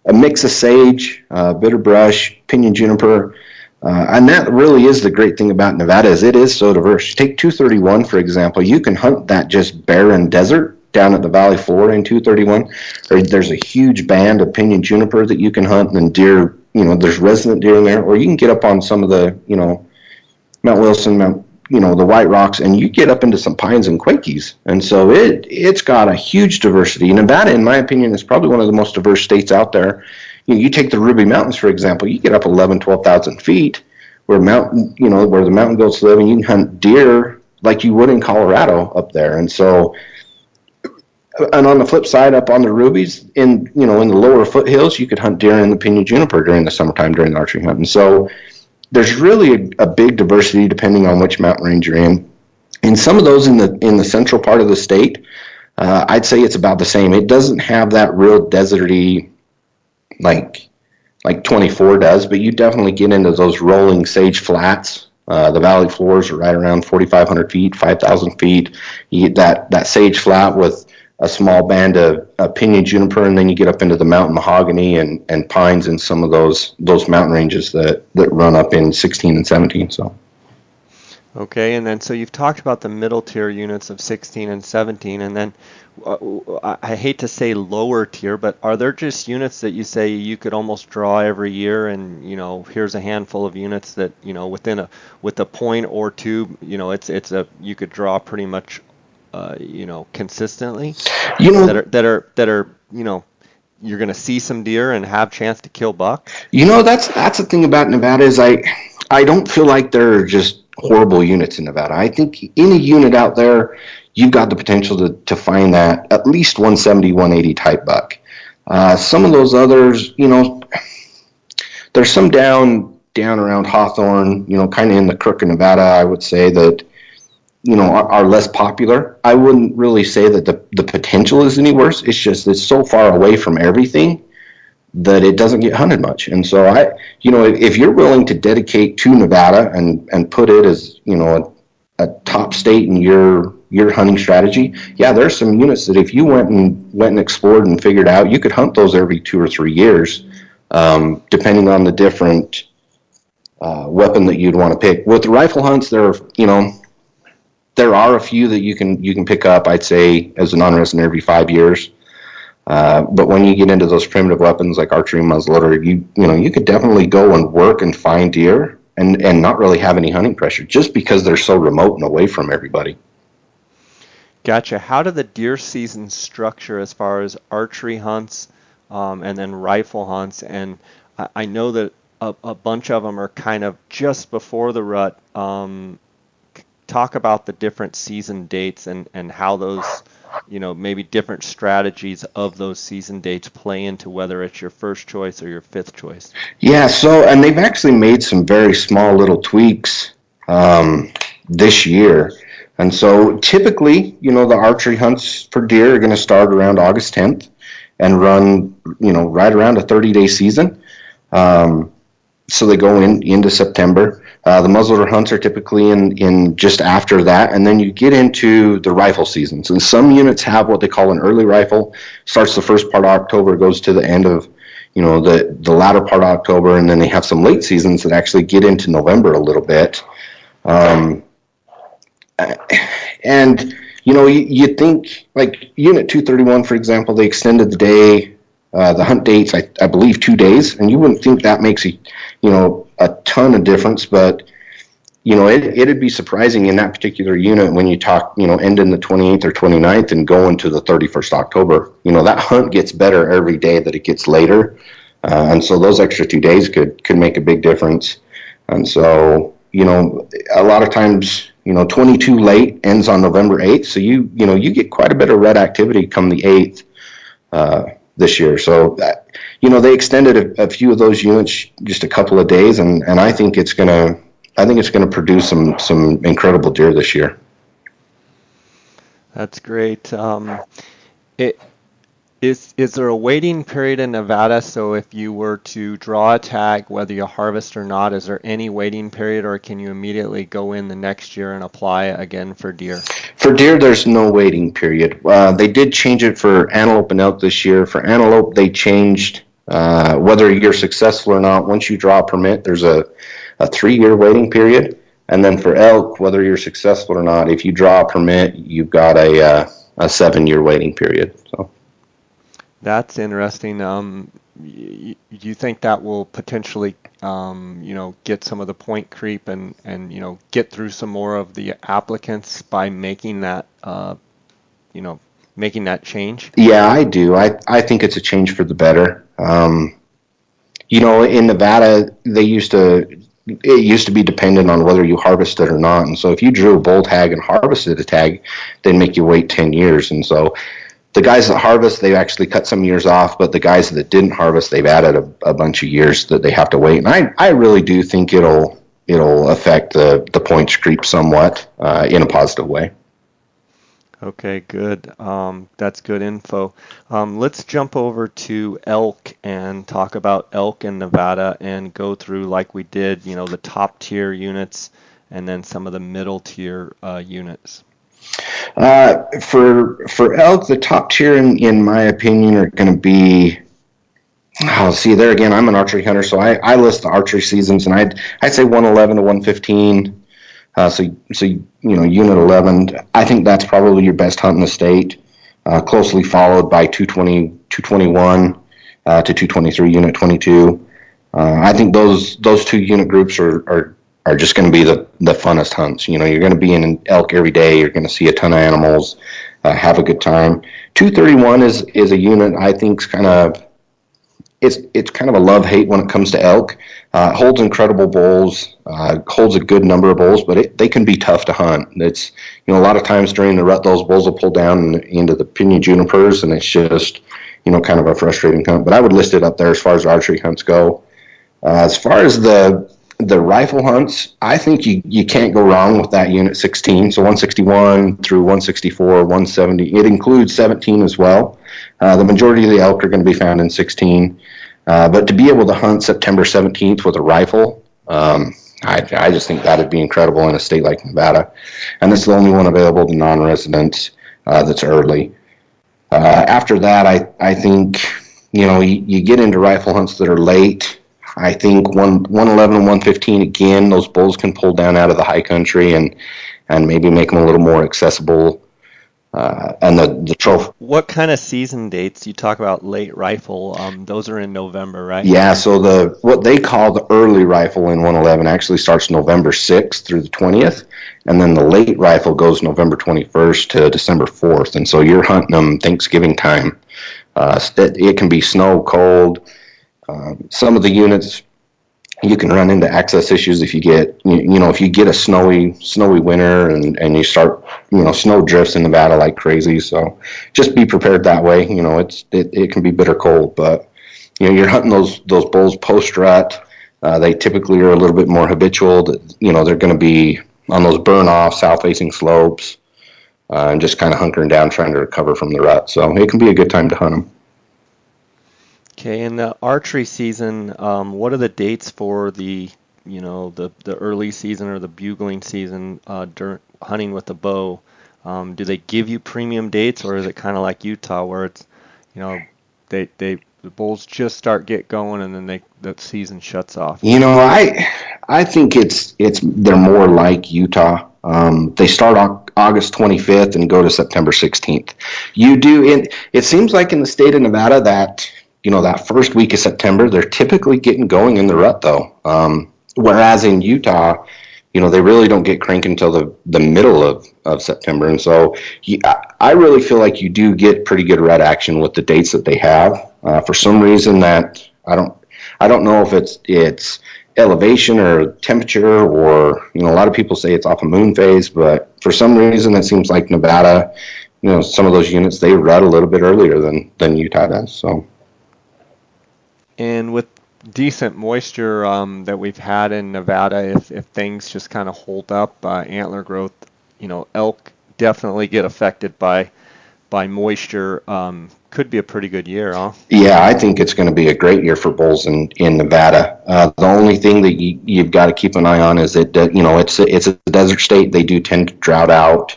a mix of sage, bitter brush, pinyon juniper. And that really is the great thing about Nevada is it is so diverse. You take 231, for example, you can hunt that just barren desert down at the valley floor in 231. There's a huge band of pinyon juniper that you can hunt, and deer, there's resident deer in there, or you can get up on some of the, Mount Wilson, the White Rocks, and you get up into some pines and quakies. And so it's got a huge diversity. Nevada, in my opinion, is probably one of the most diverse states out there. You take the Ruby Mountains, for example, you get up 12,000 feet where the mountain goats live, and you can hunt deer like you would in Colorado up there. And so, and on the flip side, up on the Rubies, in the lower foothills, you could hunt deer in the pinyon juniper during the summertime during the archery hunt. And so there's really a big diversity depending on which mountain range you're in. In some of those in the central part of the state, I'd say it's about the same. It doesn't have that real deserty like 24 does, but you definitely get into those rolling sage flats. The valley floors are right around 4,500 feet, 5,000 feet. You get that sage flat with a small band of pinyon juniper, and then you get up into the mountain mahogany and pines and some of those mountain ranges that run up in 16 and 17. So. Okay, and then so you've talked about the middle tier units of 16 and 17, and then I hate to say lower tier, but are there just units that you say you could almost draw every year, and here's a handful of units that with a point or two, you could draw pretty much, consistently, that are you're going to see some deer and have chance to kill buck? That's the thing about Nevada is I don't feel like they're just horrible units in Nevada. I think any unit out there, you've got the potential to find that at least 170, 180 type buck. Some of those others, there's some down around Hawthorne, kind of in the crook of Nevada, I would say that, are less popular. I wouldn't really say that the potential is any worse. It's just it's so far away from everything that it doesn't get hunted much. And so if you're willing to dedicate to Nevada and put it as, a top state in your hunting strategy, yeah, there's some units that if you went and explored and figured out, you could hunt those every 2 or 3 years, depending on the different weapon that you'd want to pick. With the rifle hunts, there are a few that you can pick up, I'd say, as a non-resident every 5 years. But when you get into those primitive weapons like archery and muzzleloader, you could definitely go and work and find deer and not really have any hunting pressure just because they're so remote and away from everybody. Gotcha. How do the deer seasons structure as far as archery hunts and then rifle hunts? And I know that a bunch of them are kind of just before the rut. Talk about the different season dates and how those, maybe different strategies of those season dates play into whether it's your first choice or your fifth choice. Yeah, and they've actually made some very small little tweaks this year. And so typically, the archery hunts for deer are going to start around August 10th and run, right around a 30-day season. So they go into September. The muzzleloader hunts are typically in just after that, and then you get into the rifle seasons. And some units have what they call an early rifle. Starts the first part of October, goes to the end of, the latter part of October, and then they have some late seasons that actually get into November a little bit. And you think like Unit 231, for example, they extended the day. The hunt dates, I believe, 2 days, and you wouldn't think that makes a ton of difference, but it'd be surprising in that particular unit when you talk, ending the 28th or 29th and going to the 31st October. That hunt gets better every day that it gets later, and so those extra 2 days could make a big difference. And so a lot of times 22 late ends on November 8th, so you get quite a bit of red activity come the 8th. This year. So, they extended a few of those units just a couple of days, and I think it's gonna produce some incredible deer this year. That's great. Is there a waiting period in Nevada? So if you were to draw a tag, whether you harvest or not, is there any waiting period, or can you immediately go in the next year and apply again for deer? For deer, there's no waiting period. They did change it for antelope and elk this year. For antelope, they changed whether you're successful or not. Once you draw a permit, there's a 3-year waiting period. And then for elk, whether you're successful or not, if you draw a permit, you've got a 7-year waiting period. So. That's interesting. Do you think that will potentially, get some of the point creep and get through some more of the applicants by making that, making that change? Yeah, I do. I think it's a change for the better. In Nevada, it used to be dependent on whether you harvested or not. And so if you drew a bull tag and harvested a tag, they'd make you wait 10 years. And so the guys that harvest, they actually cut some years off, but the guys that didn't harvest, they've added a bunch of years that they have to wait. And I really do think it'll affect the points creep somewhat in a positive way. Okay, good. That's good info. Let's jump over to elk and talk about elk in Nevada and go through like we did, the top tier units and then some of the middle tier units. For elk, the top tier, in my opinion, are going to be. Oh, see, there again, I'm an archery hunter, so I list the archery seasons, and I'd say 111 to 115. Unit 11. I think that's probably your best hunt in the state. Closely followed by 220, 221 to 223, Unit 22. I think those two unit groups are just going to be the funnest hunts. You're going to be in an elk every day. You're going to see a ton of animals, have a good time. 231 is a unit I think's kind of it's kind of a love-hate when it comes to elk. It holds incredible bulls, holds a good number of bulls, but they can be tough to hunt. It's a lot of times during the rut, those bulls will pull down into the pinyon junipers, and it's just kind of a frustrating hunt. But I would list it up there as far as archery hunts go. As far as the rifle hunts, I think you can't go wrong with that unit 16. So 161 through 164, 170. It includes 17 as well. The majority of the elk are going to be found in 16. But to be able to hunt September 17th with a rifle, I just think that would be incredible in a state like Nevada. And it's the only one available to non-residents that's early. After that, I think, you get into rifle hunts that are late. I think 111 and 115, again, those bulls can pull down out of the high country and maybe make them a little more accessible. And the trophy. What kind of season dates you talk about late rifle? Those are in November, right? Yeah, so what they call the early rifle in 111 actually starts November 6th through the 20th, and then the late rifle goes November 21st to December 4th, and so you're hunting them Thanksgiving time. It can be snow, cold. Some of the units, you can run into access issues if you get a snowy winter and you start snow drifts in Nevada like crazy. So just be prepared that way. It can be bitter cold, but you're hunting those bulls post rut. They typically are a little bit more habitual. They're going to be on those burn off south facing slopes and just kind of hunkering down trying to recover from the rut. So it can be a good time to hunt them. Okay, in the archery season, what are the dates for the early season or the bugling season during hunting with the bow? Do they give you premium dates, or is it kind of like Utah where it's the bulls just get going and then the season shuts off? I think they're more like Utah. They start August 25th and go to September 16th. It seems like in the state of Nevada that that first week of September, they're typically getting going in the rut, though. Whereas in Utah, they really don't get cranking until the middle of September. And so I really feel like you do get pretty good rut action with the dates that they have. For some reason that I don't know if it's elevation or temperature, or, a lot of people say it's off a moon phase, but for some reason it seems like Nevada, some of those units, they rut a little bit earlier than Utah does, so. And with decent moisture that we've had in Nevada, if things just kind of hold up, antler growth, elk definitely get affected by moisture. Could be a pretty good year, huh? Yeah, I think it's going to be a great year for bulls in Nevada. The only thing that you've got to keep an eye on is that it's a desert state. They do tend to drought out.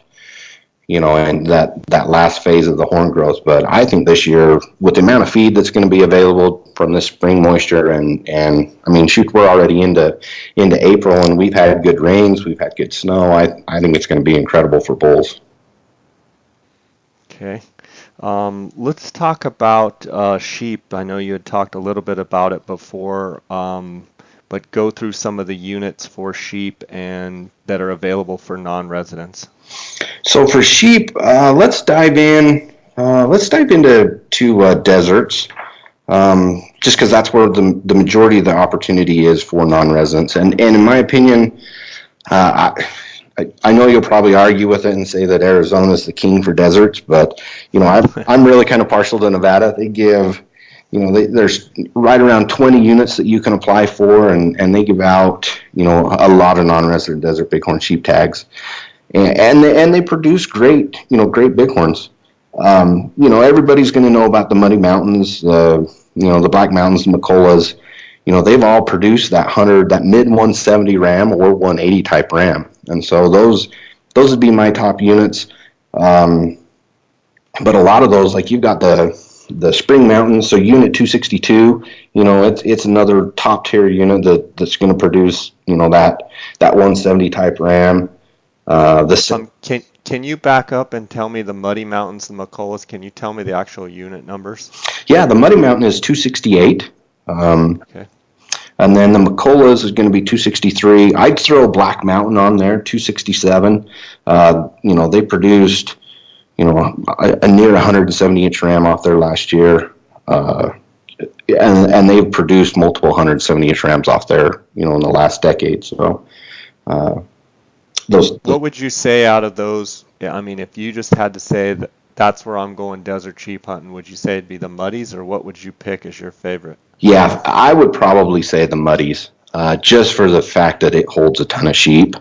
And that last phase of the horn growth. But I think this year, with the amount of feed that's going to be available from this spring moisture, and I mean, shoot, we're already into April, and we've had good rains, we've had good snow. I think it's going to be incredible for bulls. Okay. Let's talk about sheep. I know you had talked a little bit about it before, but go through some of the units for sheep and that are available for non-residents. So for sheep, let's dive in. Let's dive into deserts, just because that's where the majority of the opportunity is for non-residents. And in my opinion, I know you'll probably argue with it and say that Arizona is the king for deserts, but I'm really kind of partial to Nevada. They give, there's right around 20 units that you can apply for, and they give out, a lot of non-resident desert bighorn sheep tags. and they produce great, great bighorns. Everybody's going to know about the Muddy Mountains, the Black Mountains, the McCulloughs. They've all produced that mid 170 ram or 180 type ram, and so those would be my top units. But a lot of those, like you've got the Spring Mountains, so Unit 262, it's another top tier unit that's going to produce, that 170 type ram. Can you back up and tell me the Muddy Mountains and McCulloughs? Can you tell me the actual unit numbers? Yeah, the Muddy Mountain is 268. Okay. And then the McCulloughs is going to be 263. I'd throw Black Mountain on there, 267. They produced, a near 170-inch ram off there last year. And they've produced multiple 170-inch rams off there, in the last decade. So what would you say out of those? I mean, if you just had to say that's where I'm going desert sheep hunting, would you say it'd be the Muddies, or what would you pick as your favorite? Yeah, I would probably say the Muddies, just for the fact that it holds a ton of sheep.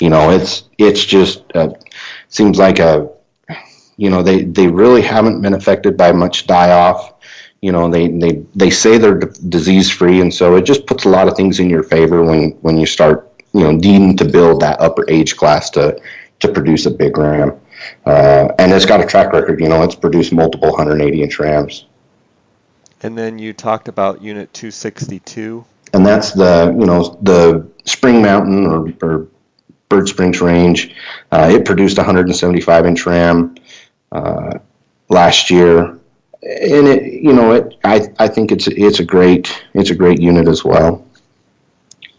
It's just seems like they really haven't been affected by much die off. They say they're disease free, and so it just puts a lot of things in your favor when you start needing to build that upper age class to produce a big ram. And it's got a track record. It's produced multiple 180-inch rams. And then you talked about Unit 262. And that's the Spring Mountain or Bird Springs range. It produced a 175-inch ram last year, and I think it's a great unit as well.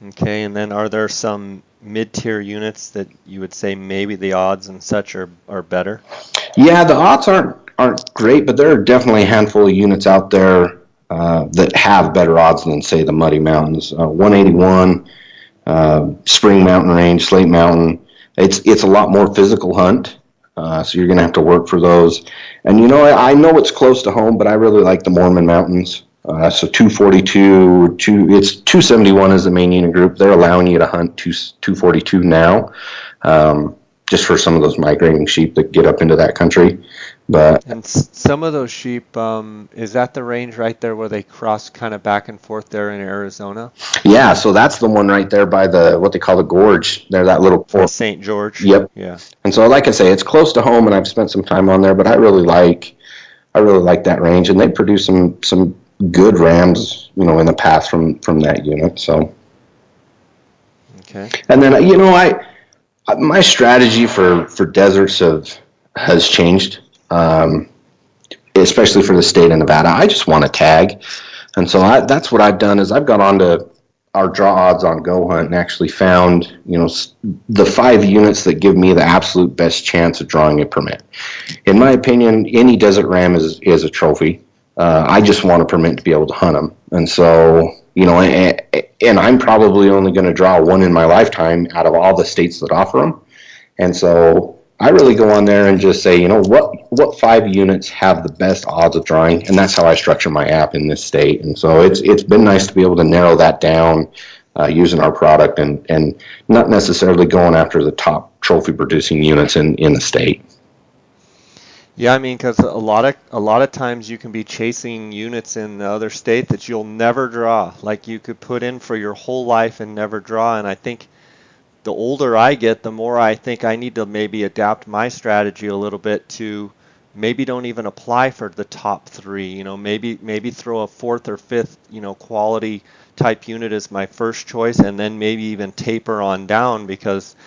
Okay, and then are there some mid-tier units that you would say maybe the odds and such are better? Yeah, the odds aren't great, but there are definitely a handful of units out there that have better odds than, say, the Muddy Mountains. 181, Spring Mountain Range, Slate Mountain. It's a lot more physical hunt, so you're going to have to work for those. And I know it's close to home, but I really like the Mormon Mountains. So 242, it's 271 is the main unit group. They're allowing you to hunt 242 now, just for some of those migrating sheep that get up into that country. And some of those sheep, is that the range right there where they cross kind of back and forth there in Arizona? Yeah, so that's the one right there by what they call the gorge. There, that little St. George. Yep. Yeah. And so, like I say, it's close to home, and I've spent some time on there. But I really like that range, and they produce some good rams, in the past from that unit. So. Okay. And then my strategy for deserts has changed. Especially for the state of Nevada, I just want to tag, and so that's what I've done is I've gone on to our draw odds on Go Hunt and actually found the 5 units that give me the absolute best chance of drawing a permit. In my opinion, any desert ram is a trophy. I just want a permit to be able to hunt them, and so and I'm probably only going to draw one in my lifetime out of all the states that offer them, and so I really go on there and just say, what 5 units have the best odds of drawing, and that's how I structure my app in this state. And so it's been nice to be able to narrow that down using our product and not necessarily going after the top trophy producing units in the state. Yeah, I mean, because a lot of times you can be chasing units in the other state that you'll never draw, like you could put in for your whole life and never draw. And I think the older I get, the more I think I need to maybe adapt my strategy a little bit to maybe don't even apply for the top 3. Maybe throw a 4th or 5th, quality type unit as my first choice, and then maybe even taper on down because,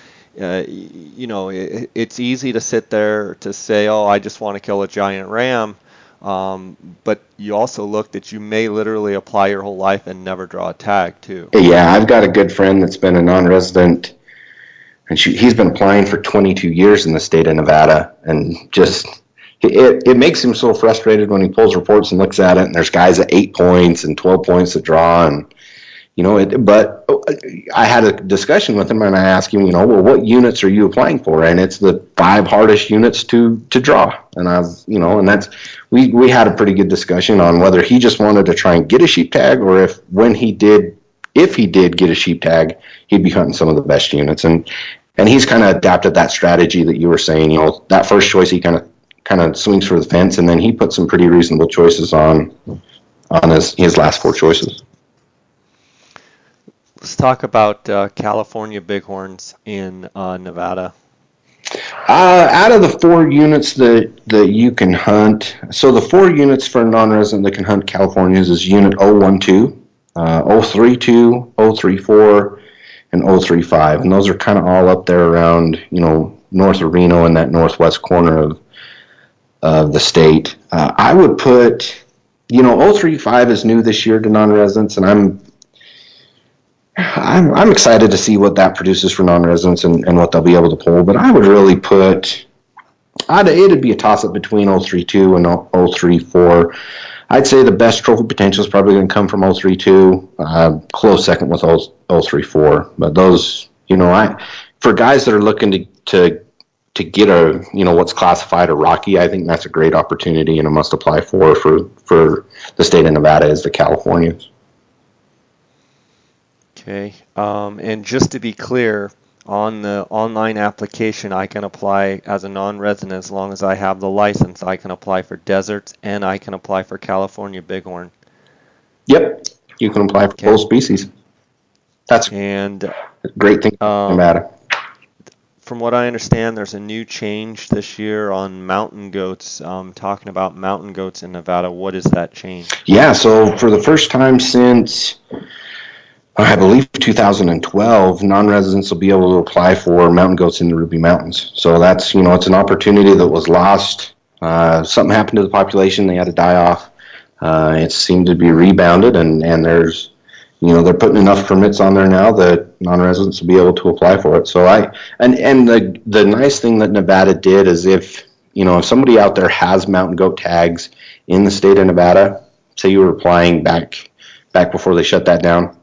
it's easy to sit there to say, oh, I just want to kill a giant ram. But you also look that you may literally apply your whole life and never draw a tag too. Yeah, I've got a good friend that's been a non-resident, and he's been applying for 22 years in the state of Nevada, and just it makes him so frustrated when he pulls reports and looks at it, and there's guys at 8 points and 12 points to draw, and but I had a discussion with him, and I asked him, well, what units are you applying for? And it's the 5 hardest units to draw. And and that's we had a pretty good discussion on whether he just wanted to try and get a sheep tag, or if he did get a sheep tag, he'd be hunting some of the best units. And And he's kind of adapted that strategy that you were saying. That first choice he kind of swings for the fence, and then he put some pretty reasonable choices on his last 4 choices. Let's talk about California bighorns in Nevada. Out of the 4 units that you can hunt, so the 4 units for a non-resident that can hunt Californias is Unit 012, 032, 034, and 035, and those are kind of all up there around, north of Reno in that northwest corner of the state. I would put, 035 is new this year to non-residents, and I'm excited to see what that produces for non-residents and what they'll be able to pull. But I would really put, it'd be a toss-up between 032 and 034. I'd say the best trophy potential is probably going to come from 032. Close second with 034. But those, for guys that are looking to get a, what's classified a Rocky, I think that's a great opportunity and a must apply for the state of Nevada is the Californias. Okay, and just to be clear, on the online application, I can apply as a non-resident as long as I have the license. I can apply for deserts and I can apply for California bighorn. Yep, you can apply for both species. That's a great thing in Nevada. From what I understand, there's a new change this year on mountain goats. Talking about mountain goats in Nevada, what is that change? Yeah, so for the first time since, I believe, 2012, non-residents will be able to apply for mountain goats in the Ruby Mountains. So that's, it's an opportunity that was lost. Something happened to the population. They had to die off. It seemed to be rebounded, and there's, they're putting enough permits on there now that non-residents will be able to apply for it. So the nice thing that Nevada did is if somebody out there has mountain goat tags in the state of Nevada, say you were applying back before they shut that down,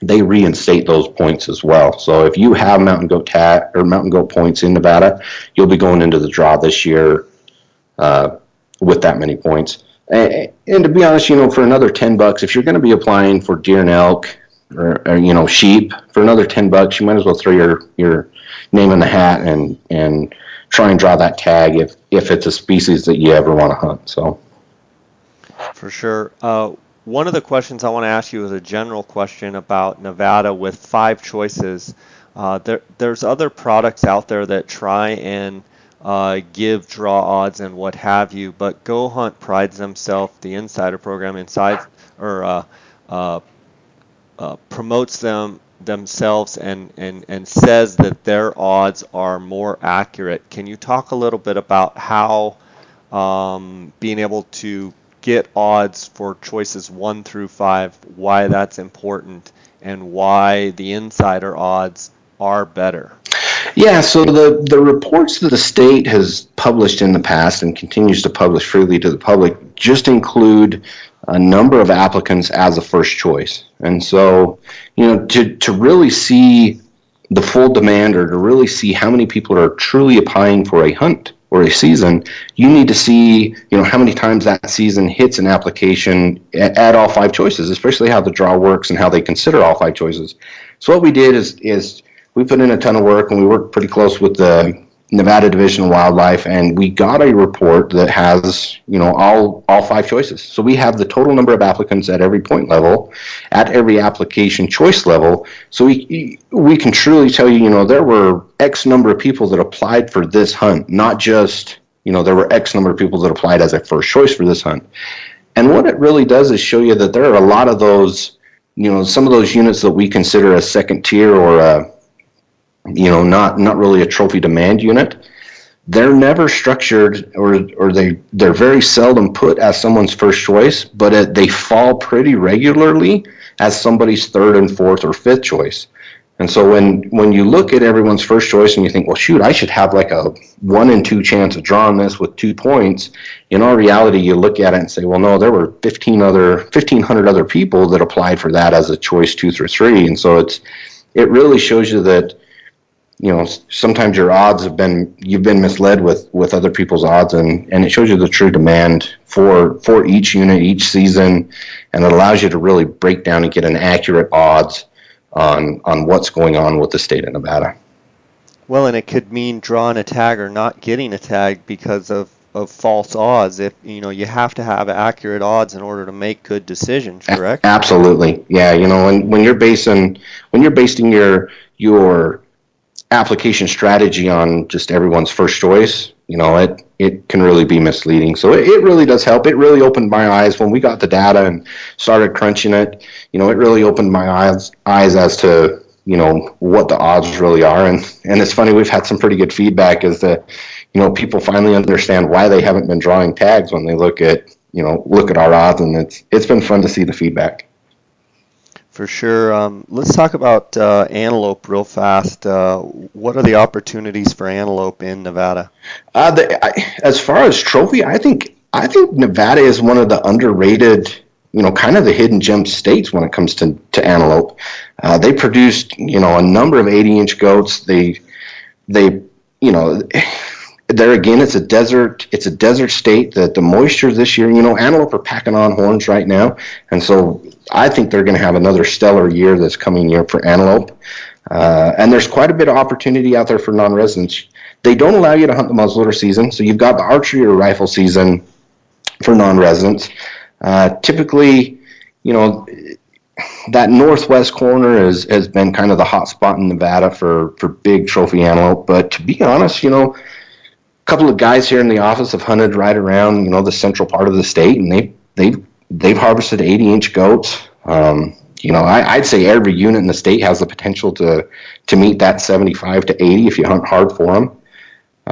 they reinstate those points as well. So if you have mountain goat points in Nevada, you'll be going into the draw this year with that many points. And to be honest, for another $10, if you're going to be applying for deer and elk or sheep, for another $10, you might as well throw your name in the hat and try and draw that tag if it's a species that you ever want to hunt. So for sure. One of the questions I want to ask you is a general question about Nevada with 5 choices. There's other products out there that try and give draw odds and what have you, but Go Hunt prides themselves, the insider program promotes themselves and says that their odds are more accurate. Can you talk a little bit about how being able to get odds for choices 1 through 5, why that's important, and why the insider odds are better? Yeah, so the reports that the state has published in the past and continues to publish freely to the public just include a number of applicants as a first choice. And so, to really see the full demand or to really see how many people are truly applying for a hunt or a season, you need to see, how many times that season hits an application at all 5 choices, especially how the draw works and how they consider all 5 choices. So what we did is we put in a ton of work, and we worked pretty close with the Nevada Division of Wildlife, and we got a report that has, all 5 choices. So we have the total number of applicants at every point level, at every application choice level. So we can truly tell you, there were X number of people that applied for this hunt, not just, there were X number of people that applied as a first choice for this hunt. And what it really does is show you that there are a lot of those, some of those units that we consider a second tier or not really a trophy demand unit. They're never structured or they're very seldom put as someone's first choice, but they fall pretty regularly as somebody's 3rd and 4th or 5th choice. And so when you look at everyone's first choice and you think, well, shoot, I should have like a 1 in 2 chance of drawing this with 2 points. In all reality, you look at it and say, well, no, there were 1,500 other people that applied for that as a choice 2 through 3. And so it really shows you that, sometimes your odds you've been misled with other people's odds, and it shows you the true demand for each unit, each season, and it allows you to really break down and get an accurate odds on what's going on with the state of Nevada. Well, and it could mean drawing a tag or not getting a tag because of false odds. If you have to have accurate odds in order to make good decisions, correct? Absolutely, yeah. When you're basing your application strategy on just everyone's first choice, it can really be misleading. So it really does help. It really opened my eyes when we got the data and started crunching it. It really opened my eyes as to what the odds really are. And it's funny, we've had some pretty good feedback as to people finally understand why they haven't been drawing tags when they look at our odds, and it's been fun to see the feedback. For sure. Let's talk about antelope real fast. What are the opportunities for antelope in Nevada? As far as trophy, I think Nevada is one of the underrated, kind of the hidden gem states when it comes to antelope. They produced, a number of 80-inch goats. They, there again, it's a desert state. That the moisture this year, antelope are packing on horns right now, and so I think they're going to have another stellar year this coming year for antelope. And there's quite a bit of opportunity out there for non-residents. They don't allow you to hunt the muzzleloader season, so you've got the archery or rifle season for non-residents. Typically, that northwest corner has been kind of the hot spot in Nevada for big trophy antelope. But to be honest, a couple of guys here in the office have hunted right around, the central part of the state, and they've harvested 80-inch goats. I'd say every unit in the state has the potential to meet that 75 to 80 if you hunt hard for them.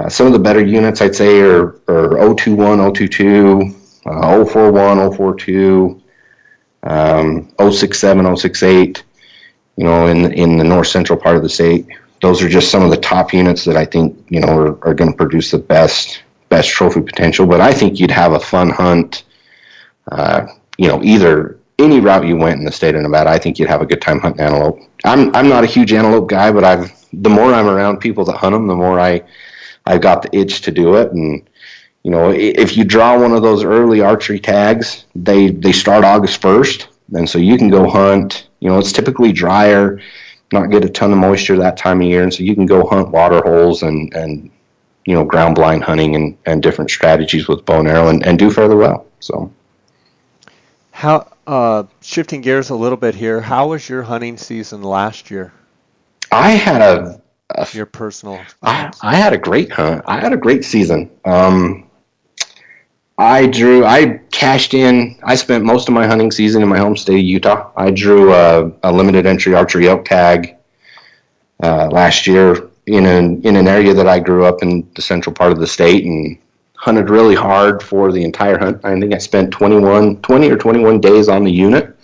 Some of the better units I'd say are 021, 022, 041, 042, 067, 068, in the north central part of the state. Those are just some of the top units that I think, are going to produce the best trophy potential. But I think you'd have a fun hunt, either any route you went in the state of Nevada. I think you'd have a good time hunting antelope. I'm not a huge antelope guy, but the more I'm around people that hunt them, the more I've got the itch to do it. And if you draw one of those early archery tags, they start August 1st, and so you can go hunt. It's typically drier, not get a ton of moisture that time of year, and so you can go hunt water holes and ground blind hunting and different strategies with bow and arrow and do fairly well. So, how shifting gears a little bit here, how was your hunting season last year? I had your personal. I had a great hunt. I had a great season. I cashed in. I spent most of my hunting season in my home state of Utah. I drew a limited entry archery elk tag last year in an area that I grew up in, the central part of the state, and hunted really hard for the entire hunt. I think I spent 20 or 21 days on the unit,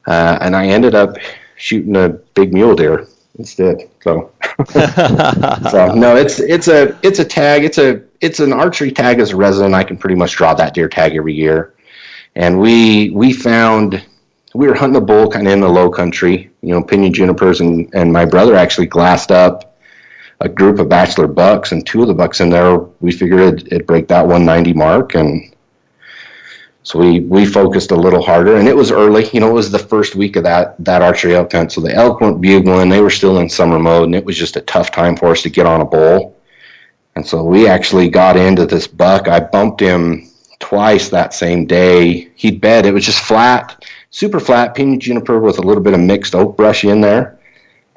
and I ended up shooting a big mule deer instead. So, no, it's a tag. It's an archery tag as a resident. I can pretty much draw that deer tag every year. And we found, we were hunting a bull kind of in the low country, pinyon junipers, and my brother actually glassed up a group of bachelor bucks, and two of the bucks in there, we figured it'd break that 190 mark. And so we focused a little harder, and it was early. It was the first week of that archery elk hunt. So the elk weren't bugling. They were still in summer mode, and it was just a tough time for us to get on a bull. And so we actually got into this buck. I bumped him twice that same day. He'd bed. It was just flat, super flat, pinyon juniper with a little bit of mixed oak brush in there.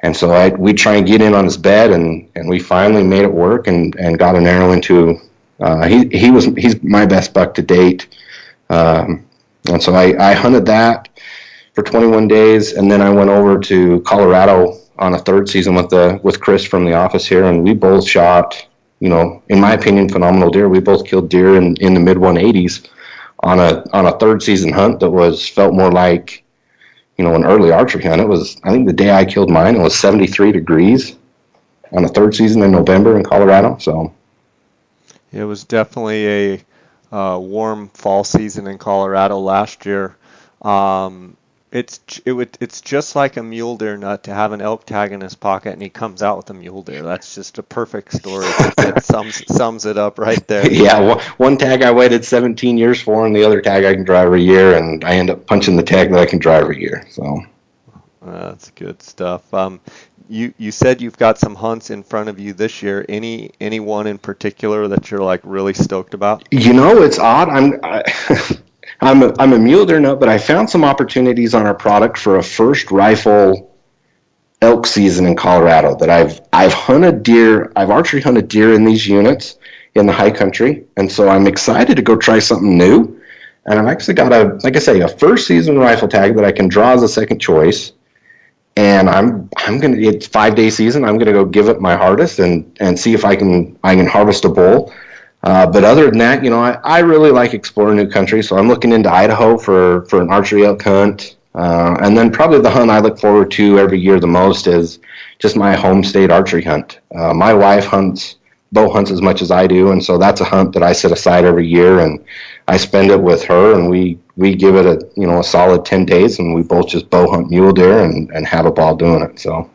And so we'd try and get in on his bed, and we finally made it work and got an arrow into. He's my best buck to date. And so I hunted that for 21 days, and then I went over to Colorado on a third season with Chris from the office here, and we both shot, in my opinion, phenomenal deer. We both killed deer in the mid 180s on a third season hunt that felt more like, an early archery hunt. It was, I think the day I killed mine, it was 73 degrees on a third season in November in Colorado. So it was definitely a warm fall season in Colorado last year. It's just like a mule deer nut to have an elk tag in his pocket, and he comes out with a mule deer. That's just a perfect story. That sums it up right there. Yeah, one tag I waited 17 years for, and the other tag I can draw every year, and I end up punching the tag that I can draw every year. So that's good stuff. you said you've got some hunts in front of you this year. Any one in particular that you're like really stoked about? It's odd. I'm a mule deer nut, but I found some opportunities on our product for a first rifle elk season in Colorado that I've hunted deer. I've archery hunted deer in these units in the high country, and so I'm excited to go try something new. And I've actually got like I say, a first season rifle tag that I can draw as a second choice. And it's 5 day season. I'm gonna go give it my hardest and see if I can harvest a bull. But other than that, I really like exploring new country. So I'm looking into Idaho for an archery elk hunt. And then probably the hunt I look forward to every year the most is just my home state archery hunt. My wife bow hunts as much as I do, and so that's a hunt that I set aside every year, and I spend it with her, and we give it a solid 10 days, and we both just bow hunt mule deer and have a ball doing it. So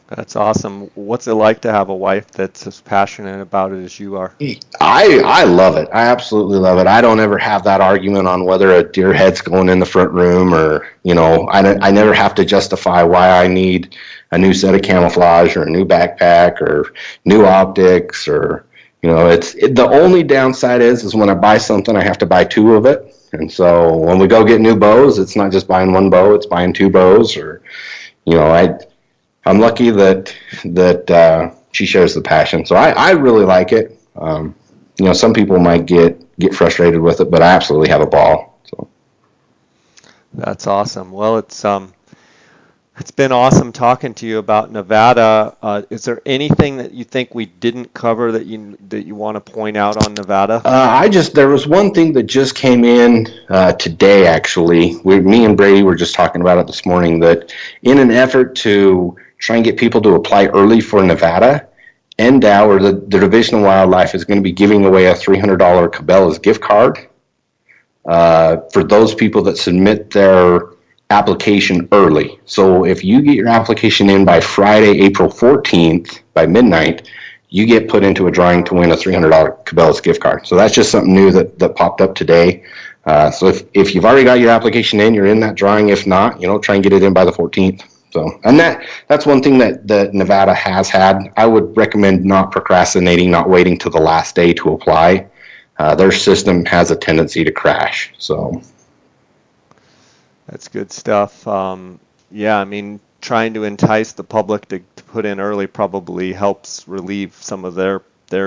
That's awesome. What's it like to have a wife that's as passionate about it as you are? I love it. I absolutely love it. I don't ever have that argument on whether a deer head's going in the front room or, I never have to justify why I need a new set of camouflage or a new backpack or new optics or, the only downside is when I buy something, I have to buy two of it. And so when we go get new bows, it's not just buying one bow, it's buying two bows or, I'm lucky that she shares the passion. So I really like it. Some people might get frustrated with it, but I absolutely have a ball. So That's awesome. Well, it's been awesome talking to you about Nevada. Is there anything that you think we didn't cover that you want to point out on Nevada? There was one thing that just came in today. Actually, me and Brady were just talking about it this morning. That in an effort to try and get people to apply early for Nevada, NDOW, or the Division of Wildlife, is going to be giving away a $300 Cabela's gift card for those people that submit their application early. So if you get your application in by Friday, April 14th, by midnight, you get put into a drawing to win a $300 Cabela's gift card. So that's just something new that popped up today. So if you've already got your application in, you're in that drawing. If not, try and get it in by the 14th. So, and that's one thing that Nevada has had. I would recommend not procrastinating, not waiting till the last day to apply. Their system has a tendency to crash. So That's good stuff. Yeah, I mean, trying to entice the public to put in early probably helps relieve some of their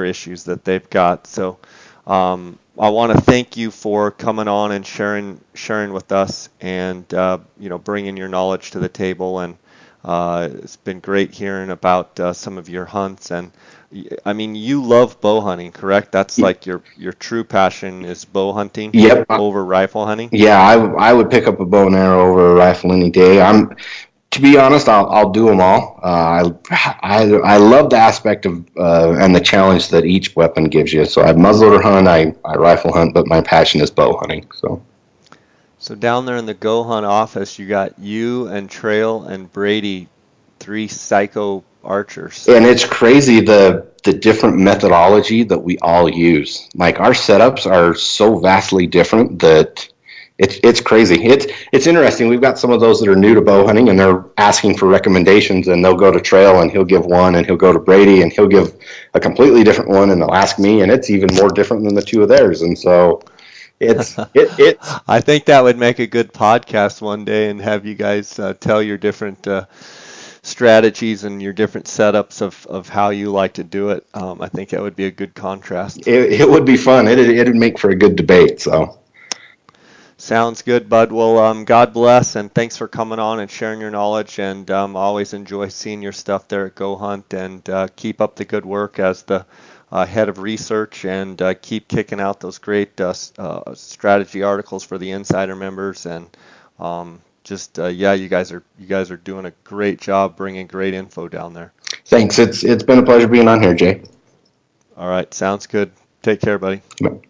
issues that they've got. So I want to thank you for coming on and sharing with us and bringing your knowledge to the table. And it's been great hearing about some of your hunts. And I mean, you love bow hunting, correct? That's like your true passion is bow hunting. Yep. Over rifle hunting. Yeah, I would pick up a bow and arrow over a rifle any day. To be honest, I'll do them all. I love the aspect of and the challenge that each weapon gives you. So I muzzleloader hunt, I rifle hunt, but my passion is bow hunting. So down there in the Go Hunt office, you got you and Trail and Brady, 3 psycho archers. And it's crazy the different methodology that we all use. Like our setups are so vastly different that it's crazy. It's interesting. We've got some of those that are new to bow hunting and they're asking for recommendations, and they'll go to Trail and he'll give one, and he'll go to Brady and he'll give a completely different one, and they'll ask me, and it's even more different than the two of theirs. And so it's I think that would make a good podcast one day, and have you guys tell your different strategies and your different setups of how you like to do it. I think that would be a good contrast. It would be fun. It'd make for a good debate. So. Sounds good, bud. Well, God bless, and thanks for coming on and sharing your knowledge. And always enjoy seeing your stuff there at Go Hunt. And keep up the good work as the head of research, and keep kicking out those great strategy articles for the insider members. And you guys are doing a great job bringing great info down there. Thanks. It's been a pleasure being on here, Jay. All right, sounds good. Take care, buddy. Bye.